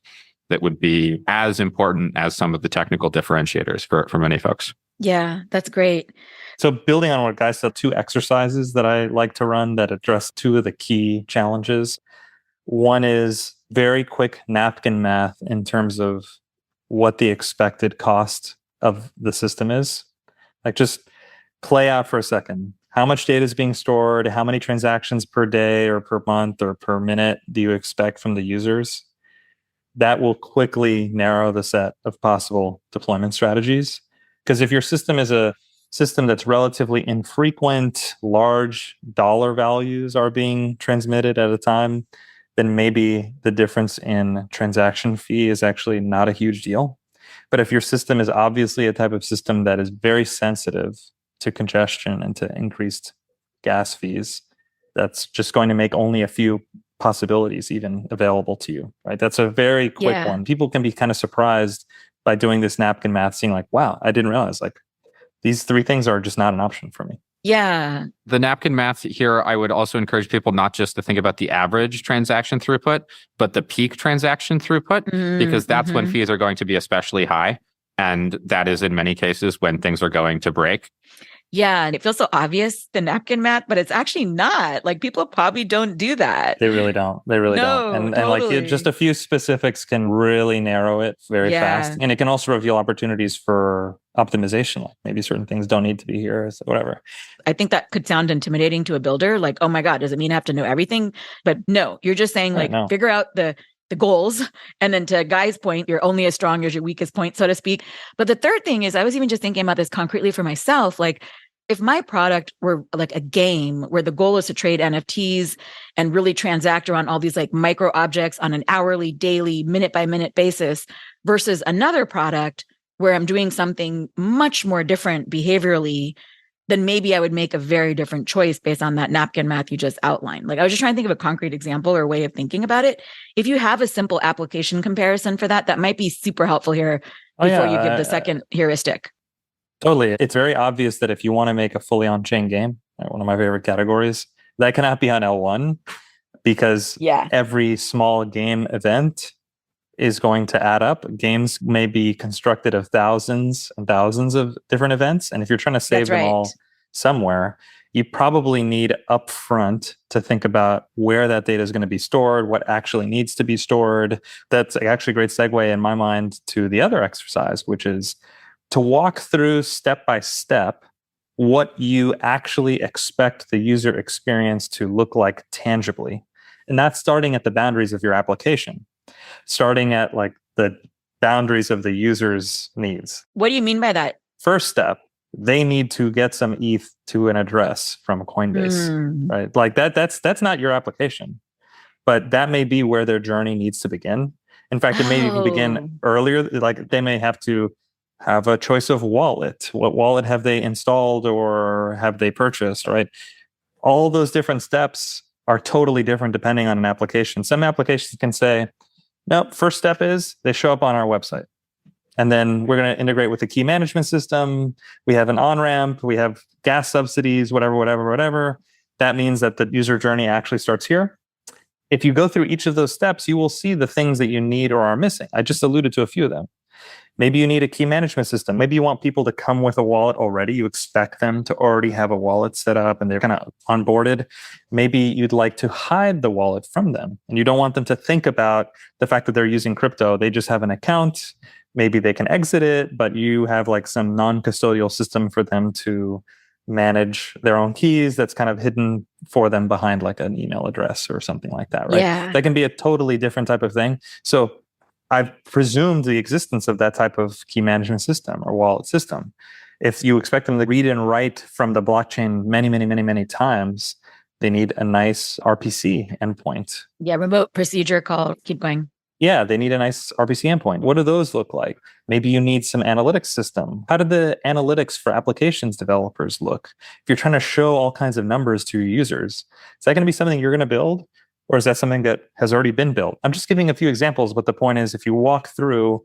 that would be as important as some of the technical differentiators for many folks. Yeah, that's great. So building on what Guy said, 2 exercises that I like to run that address 2 of the key challenges. One is very quick napkin math in terms of what the expected cost of the system is. Like just play out for a second. How much data is being stored? How many transactions per day or per month or per minute do you expect from the users? That will quickly narrow the set of possible deployment strategies. Because if your system is a system that's relatively infrequent, large dollar values are being transmitted at a time, then maybe the difference in transaction fee is actually not a huge deal. But if your system is obviously a type of system that is very sensitive to congestion and to increased gas fees, that's just going to make only a few possibilities even available to you, right? That's a very quick one. People can be kind of surprised by doing this napkin math, seeing like, wow, I didn't realize like these 3 things are just not an option for me. Yeah. The napkin math here, I would also encourage people not just to think about the average transaction throughput, but the peak transaction throughput, because that's when fees are going to be especially high. And that is in many cases when things are going to break. Yeah. And it feels so obvious, the napkin math, but it's actually not. Like people probably don't do that. They really don't. They really don't. And totally. like just a few specifics can really narrow it very fast. And it can also reveal opportunities for optimization. Like maybe certain things don't need to be here, so whatever. I think that could sound intimidating to a builder. Like, oh my God, does it mean I have to know everything? But no, you're just saying figure out the goals. And then to Guy's point, you're only as strong as your weakest point, so to speak. But the third thing is I was even just thinking about this concretely for myself. Like if my product were like a game where the goal is to trade NFTs and really transact around all these like micro objects on an hourly, daily, minute by minute basis versus another product where I'm doing something much more different behaviorally, then maybe I would make a very different choice based on that napkin math you just outlined. Like I was just trying to think of a concrete example or way of thinking about it. If you have a simple application comparison for that, that might be super helpful here before you give the second heuristic. Totally. It's very obvious that if you want to make a fully on-chain game, one of my favorite categories, that cannot be on L1 because every small game event is going to add up. Games may be constructed of thousands and thousands of different events. And if you're trying to save them all somewhere, you probably need upfront to think about where that data is going to be stored, what actually needs to be stored. That's actually a great segue in my mind to the other exercise, which is to walk through step by step what you actually expect the user experience to look like tangibly. And that's starting at the boundaries of your application, starting at like the boundaries of the user's needs. What do you mean by that? First step, they need to get some ETH to an address from Coinbase, right? Like that's not your application. but that may be where their journey needs to begin. In fact, it may even begin earlier. Like they may have to have a choice of wallet. What wallet have they installed or have they purchased, right? All those different steps are totally different depending on an application. Some applications can say, nope, first step is they show up on our website. And then we're going to integrate with the key management system. We have an on-ramp. We have gas subsidies, whatever. That means that the user journey actually starts here. If you go through each of those steps, you will see the things that you need or are missing. I just alluded to a few of them. Maybe you need a key management system. Maybe you want people to come with a wallet already. You expect them to already have a wallet set up and they're kind of onboarded. Maybe you'd like to hide the wallet from them and you don't want them to think about the fact that they're using crypto. They just have an account. Maybe they can exit it, but you have like some non-custodial system for them to manage their own keys that's kind of hidden for them behind like an email address or something like that, right? Yeah. That can be a totally different type of thing. So I've presumed the existence of that type of key management system or wallet system. If you expect them to read and write from the blockchain many times, they need a nice RPC endpoint. Yeah, remote procedure call. Keep going. Yeah, they need a nice RPC endpoint. What do those look like? Maybe you need some analytics system. How do the analytics for applications developers look? If you're trying to show all kinds of numbers to your users, is that going to be something you're going to build? Or is that something that has already been built? I'm just giving a few examples, but the point is if you walk through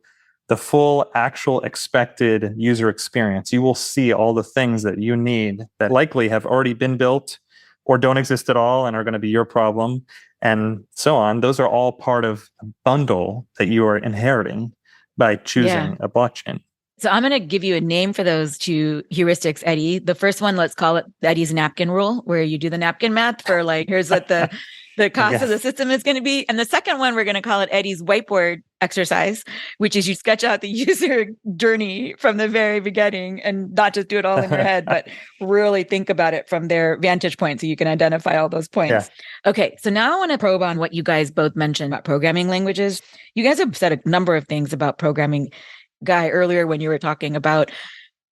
the full actual expected user experience, you will see all the things that you need that likely have already been built or don't exist at all and are going to be your problem and so on. Those are all part of a bundle that you are inheriting by choosing a blockchain. So I'm going to give you a name for those two heuristics, Eddy. The first one, let's call it Eddy's napkin rule, where you do the napkin math for like, here's what the cost of the system is going to be. And the second one, we're going to call it Eddy's whiteboard exercise, which is you sketch out the user journey from the very beginning and not just do it all in your head, but really think about it from their vantage point so you can identify all those points. Yeah. Okay, so now I want to probe on what you guys both mentioned about programming languages. You guys have said a number of things about programming. Guy, earlier when you were talking about,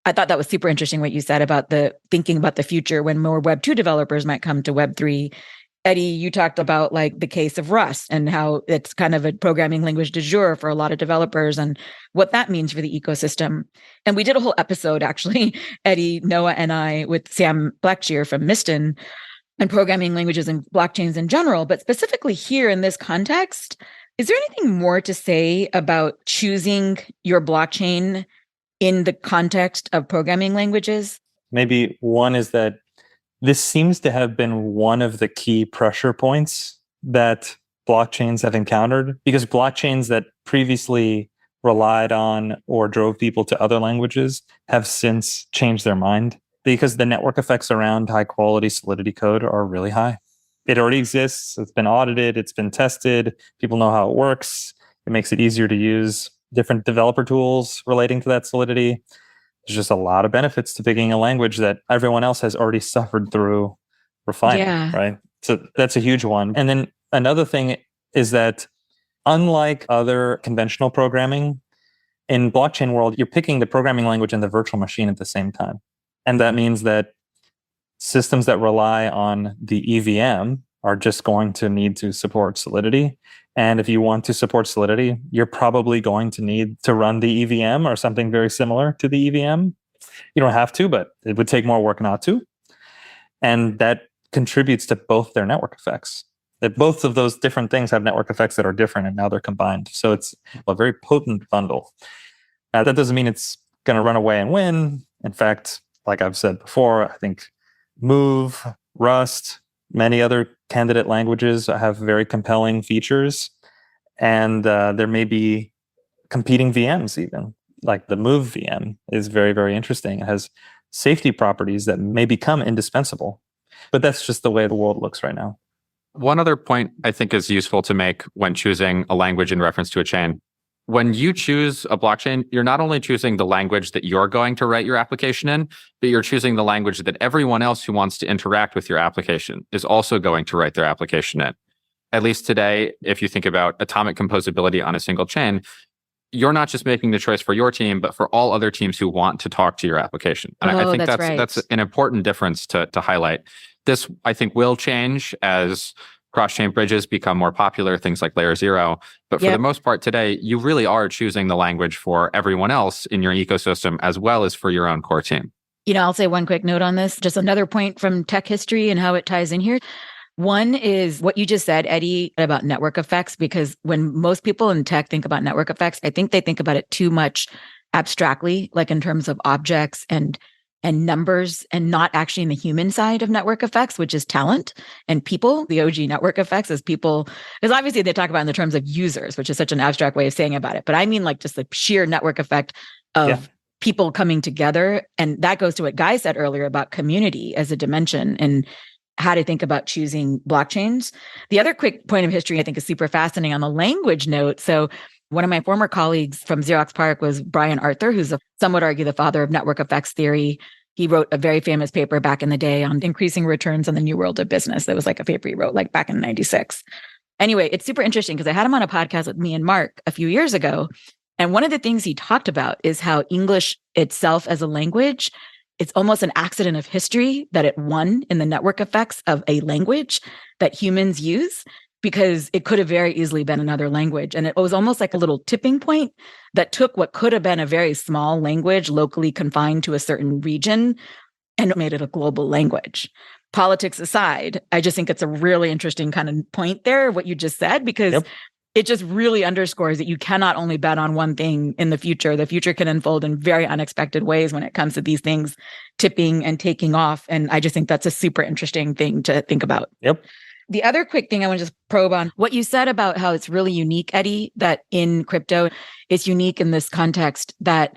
I thought that was super interesting what you said about the thinking about the future when more Web 2 developers might come to Web 3. Eddy, you talked about like the case of Rust and how it's kind of a programming language du jour for a lot of developers and what that means for the ecosystem. And we did a whole episode, actually, Eddy, Noah, and I, with Sam Blackshear from Miston and programming languages and blockchains in general. But specifically here in this context, is there anything more to say about choosing your blockchain in the context of programming languages? Maybe one is that this seems to have been one of the key pressure points that blockchains have encountered, because blockchains that previously relied on or drove people to other languages have since changed their mind because the network effects around high quality Solidity code are really high. It already exists. It's been audited. It's been tested. People know how it works. It makes it easier to use different developer tools relating to that Solidity. There's just a lot of benefits to picking a language that everyone else has already suffered through refining, right? So that's a huge one. And then another thing is that unlike other conventional programming, in blockchain world, you're picking the programming language and the virtual machine at the same time. And that means that systems that rely on the EVM are just going to need to support Solidity. And if you want to support Solidity, you're probably going to need to run the EVM or something very similar to the EVM. You don't have to, but it would take more work not to. And that contributes to both their network effects. That both of those different things have network effects that are different and now they're combined. So it's a very potent bundle. That doesn't mean it's going to run away and win. In fact, like I've said before, I think Move, Rust, many other candidate languages have very compelling features. And there may be competing VMs even. Like the Move VM is very, very interesting. It has safety properties that may become indispensable. But that's just the way the world looks right now. One other point I think is useful to make when choosing a language in reference to a chain. When you choose a blockchain, you're not only choosing the language that you're going to write your application in, but you're choosing the language that everyone else who wants to interact with your application is also going to write their application in. At least today, if you think about atomic composability on a single chain, you're not just making the choice for your team, but for all other teams who want to talk to your application. And I think that's an important difference to highlight. This, I think, will change as cross-chain bridges become more popular, things like layer 0. But for the most part today, you really are choosing the language for everyone else in your ecosystem as well as for your own core team. I'll say one quick note on this, just another point from tech history and how it ties in here. One is what you just said, Eddie, about network effects, because when most people in tech think about network effects, I think they think about it too much abstractly, like in terms of objects and numbers, and not actually in the human side of network effects, which is talent and people. The OG network effects is people, because obviously they talk about it in the terms of users, which is such an abstract way of saying about it. But I mean like just the sheer network effect of people coming together. And that goes to what Guy said earlier about community as a dimension and how to think about choosing blockchains. The other quick point of history I think is super fascinating on the language note. So one of my former colleagues from Xerox PARC was Brian Arthur, who's some would argue the father of network effects theory. He wrote a very famous paper back in the day on increasing returns on the new world of business. That was like a paper he wrote like back in 96. Anyway, it's super interesting because I had him on a podcast with me and Mark a few years ago. And one of the things he talked about is how English itself as a language, it's almost an accident of history that it won in the network effects of a language that humans use, because it could have very easily been another language. And it was almost like a little tipping point that took what could have been a very small language locally confined to a certain region and made it a global language. Politics aside, I just think it's a really interesting kind of point there, what you just said, because it just really underscores that you cannot only bet on one thing in the future. The future can unfold in very unexpected ways when it comes to these things tipping and taking off. And I just think that's a super interesting thing to think about. The other quick thing I want to just probe on what you said about how it's really unique, Eddie, that in crypto, it's unique in this context that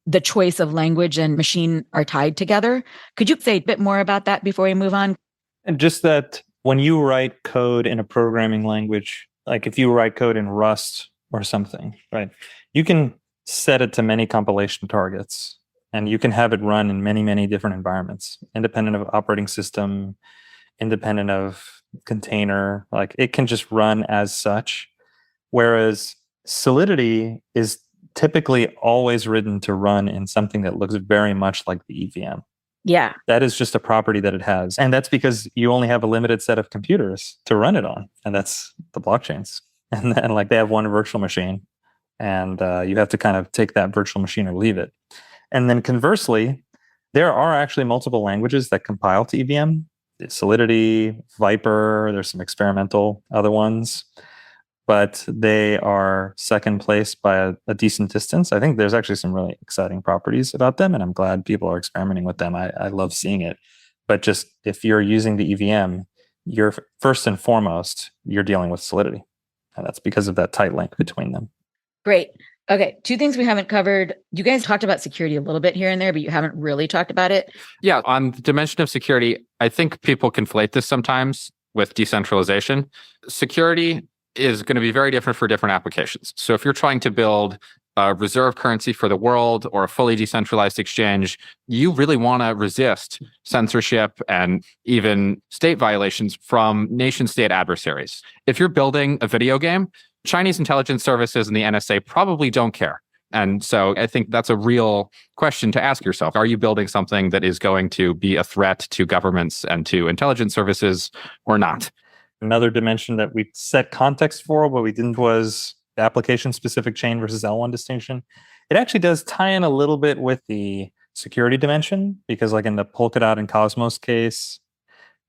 the choice of language and machine are tied together. Could you say a bit more about that before we move on? And just that when you write code in a programming language, like if you write code in Rust or something, right, you can set it to many compilation targets and you can have it run in many, many different environments, independent of operating system, independent of container, like it can just run as such. Whereas Solidity is typically always written to run in something that looks very much like the EVM. Yeah. That is just a property that it has. And that's because you only have a limited set of computers to run it on. And that's the blockchains. And then like they have one virtual machine and you have to kind of take that virtual machine or leave it. And then conversely, there are actually multiple languages that compile to EVM. Solidity, Viper, there's some experimental other ones, but they are second place by a decent distance. I think there's actually some really exciting properties about them, and I'm glad people are experimenting with them. I love seeing it. But just if you're using the EVM, you're first and foremost, you're dealing with Solidity. And that's because of that tight link between them. Great. Okay, two things we haven't covered. You guys talked about security a little bit here and there, but you haven't really talked about it. Yeah, on the dimension of security, I think people conflate this sometimes with decentralization. Security is going to be very different for different applications. So if you're trying to build a reserve currency for the world or a fully decentralized exchange, you really want to resist censorship and even state violations from nation state adversaries. If you're building a video game, Chinese intelligence services and the NSA probably don't care. And so I think that's a real question to ask yourself. Are you building something that is going to be a threat to governments and to intelligence services or not? Another dimension that we set context for, but we didn't, was the application-specific chain versus L1 distinction. It actually does tie in a little bit with the security dimension, because like in the Polkadot and Cosmos case,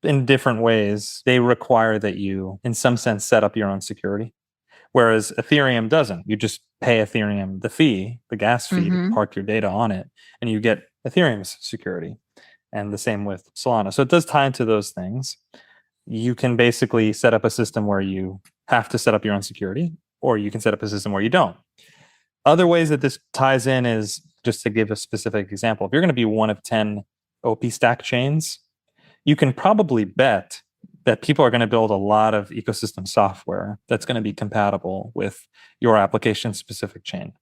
in different ways, they require that you, in some sense, set up your own security. Whereas Ethereum doesn't. You just pay Ethereum the fee, the gas fee to park your data on it, and you get Ethereum's security. And the same with Solana. So it does tie into those things. You can basically set up a system where you have to set up your own security, or you can set up a system where you don't. Other ways that this ties in is, just to give a specific example, if you're going to be one of 10 OP stack chains, you can probably bet that people are going to build a lot of ecosystem software that's going to be compatible with your application-specific chain.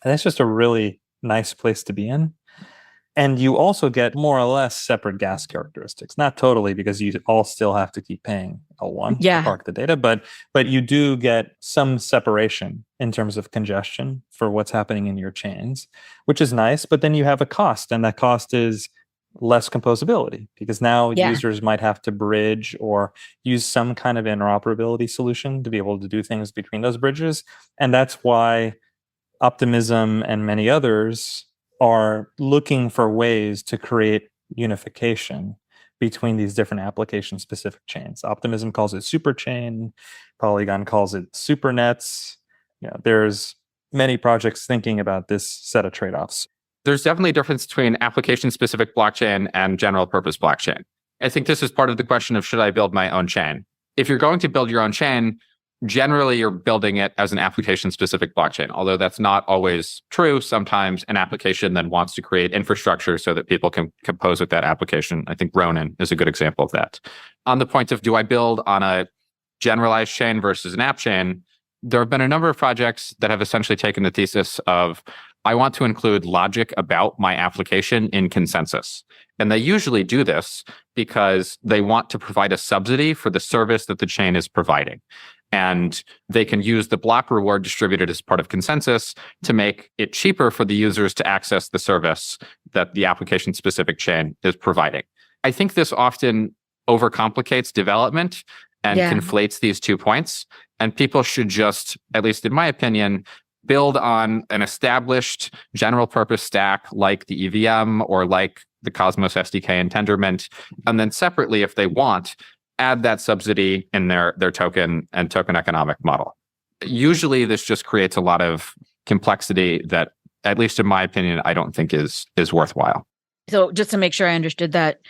And that's just a really nice place to be in. And you also get more or less separate gas characteristics. Not totally, because you all still have to keep paying L1 to park the data, but you do get some separation in terms of congestion for what's happening in your chains, which is nice. But then you have a cost, and that cost is less composability, because now Yeah. users might have to bridge or use some kind of interoperability solution to be able to do things between those bridges. And that's why Optimism and many others are looking for ways to create unification between these different application specific chains. Optimism calls it superchain, Polygon calls it supernets. There's many projects thinking about this set of trade-offs. There's definitely a difference between application-specific blockchain and general-purpose blockchain. I think this is part of the question of, should I build my own chain? If you're going to build your own chain, generally you're building it as an application-specific blockchain, although that's not always true. Sometimes an application then wants to create infrastructure so that people can compose with that application. I think Ronin is a good example of that. On the point of, do I build on a generalized chain versus an app chain, there have been a number of projects that have essentially taken the thesis of, I want to include logic about my application in consensus. And they usually do this because they want to provide a subsidy for the service that the chain is providing. And they can use the block reward distributed as part of consensus to make it cheaper for the users to access the service that the application-specific chain is providing. I think this often overcomplicates development and conflates these 2 points. And people should just, at least in my opinion, build on an established general purpose stack like the EVM or like the Cosmos SDK and Tendermint. And then separately, if they want, add that subsidy in their token and token economic model. Usually this just creates a lot of complexity that, at least in my opinion, I don't think is worthwhile. So just to make sure I understood that,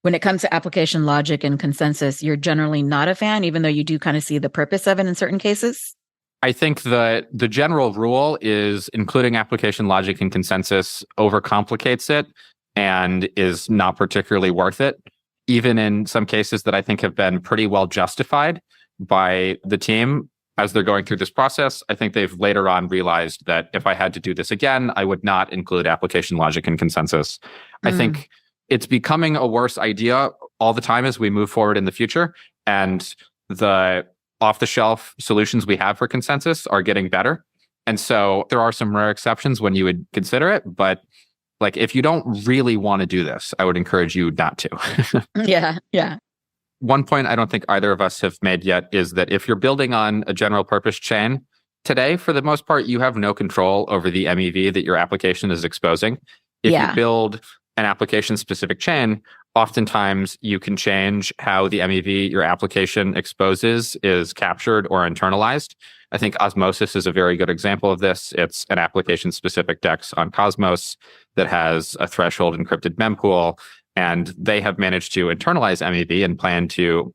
when it comes to application logic and consensus, you're generally not a fan, even though you do kind of see the purpose of it in certain cases? I think the general rule is including application logic and consensus overcomplicates it and is not particularly worth it, even in some cases that I think have been pretty well justified by the team as they're going through this process. I think they've later on realized that if I had to do this again, I would not include application logic and consensus. I think it's becoming a worse idea all the time as we move forward in the future. And the off-the-shelf solutions we have for consensus are getting better. And so there are some rare exceptions when you would consider it. But like, if you don't really want to do this, I would encourage you not to. Yeah. One point I don't think either of us have made yet is that if you're building on a general purpose chain, today, for the most part, you have no control over the MEV that your application is exposing. If you build an application-specific chain, oftentimes you can change how the MEV your application exposes is captured or internalized. I think Osmosis is a very good example of this. It's an application-specific DEX on Cosmos that has a threshold encrypted mempool, and they have managed to internalize MEV and plan to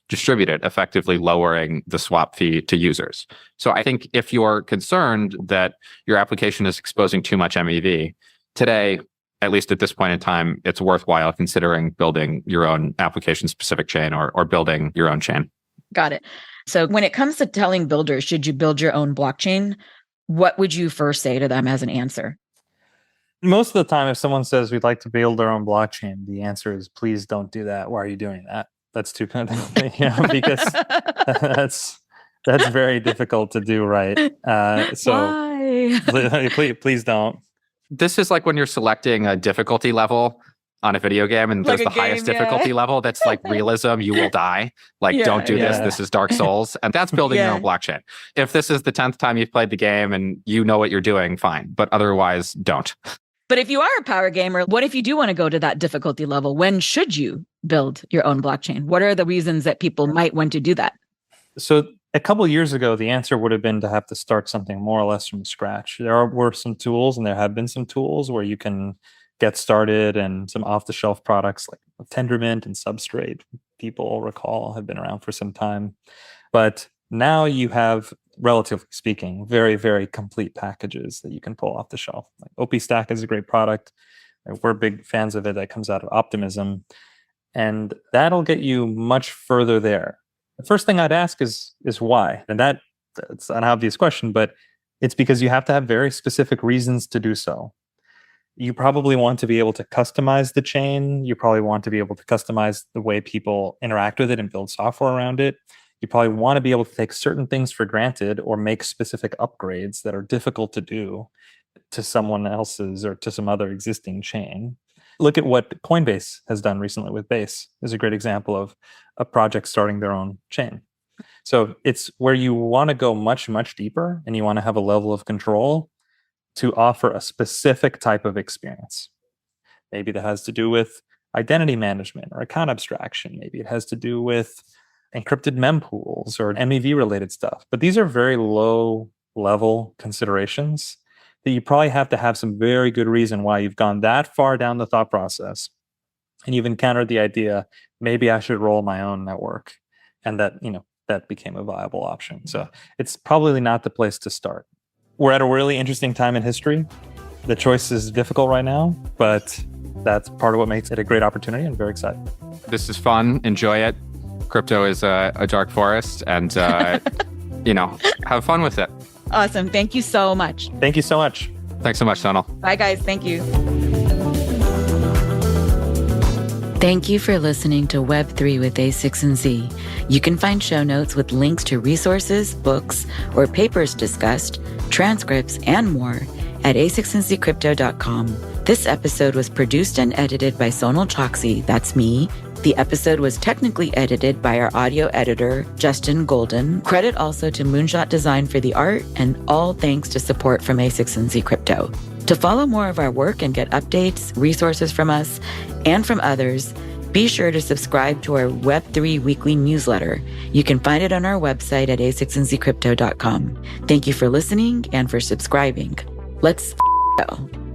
distribute it, effectively lowering the swap fee to users. So I think if you're concerned that your application is exposing too much MEV, today, at least at this point in time, it's worthwhile considering building your own application-specific chain or building your own chain. Got it. So when it comes to telling builders, should you build your own blockchain, what would you first say to them as an answer? Most of the time, if someone says we'd like to build our own blockchain, the answer is, please don't do that. Why are you doing that? That's too kind of, because that's very difficult to do, right? So Why? please don't. This is like when you're selecting a difficulty level on a video game and Like there's the highest difficulty level that's like realism, you will die. Like, don't do this. This is Dark Souls. And that's building your own blockchain. If this is the 10th time you've played the game and you know what you're doing, fine. But otherwise, don't. But if you are a power gamer, what if you do want to go to that difficulty level? When should you build your own blockchain? What are the reasons that people might want to do that? So a couple of years ago, the answer would have been to have to start something more or less from scratch. Were some tools, and there have been some tools where you can get started, and some off-the-shelf products like Tendermint and Substrate, people recall, have been around for some time. But now you have, relatively speaking, very, very complete packages that you can pull off the shelf. Like OP-Stack is a great product. We're big fans of it. That comes out of Optimism. And that'll get you much further there. The first thing I'd ask is why? And that's an obvious question, but it's because you have to have very specific reasons to do so. You probably want to be able to customize the chain. You probably want to be able to customize the way people interact with it and build software around it. You probably want to be able to take certain things for granted or make specific upgrades that are difficult to do to someone else's or to some other existing chain. Look at what Coinbase has done recently with Base is a great example of a project starting their own chain. So it's where you want to go much, much deeper and you want to have a level of control to offer a specific type of experience. Maybe that has to do with identity management or account abstraction. Maybe it has to do with encrypted mempools or MEV related stuff. But these are very low level considerations that you probably have to have some very good reason why you've gone that far down the thought process and you've encountered the idea, maybe I should roll my own network. And that, that became a viable option. So it's probably not the place to start. We're at a really interesting time in history. The choice is difficult right now, but that's part of what makes it a great opportunity and very exciting. This is fun. Enjoy it. Crypto is a dark forest and, have fun with it. Awesome. Thank you so much. Thank you so much. Thanks so much, Sonal. Bye, guys. Thank you. Thank you for listening to Web3 with A6Z. You can find show notes with links to resources, books, or papers discussed, transcripts, and more at a6zcrypto.com. This episode was produced and edited by Sonal Chokshi, that's me. The episode was technically edited by our audio editor, Justin Golden. Credit also to Moonshot Design for the art, and all thanks to support from A6Z Crypto. To follow more of our work and get updates, resources from us, and from others, be sure to subscribe to our Web3 weekly newsletter. You can find it on our website at a6zcrypto.com. Thank you for listening and for subscribing. Let's go.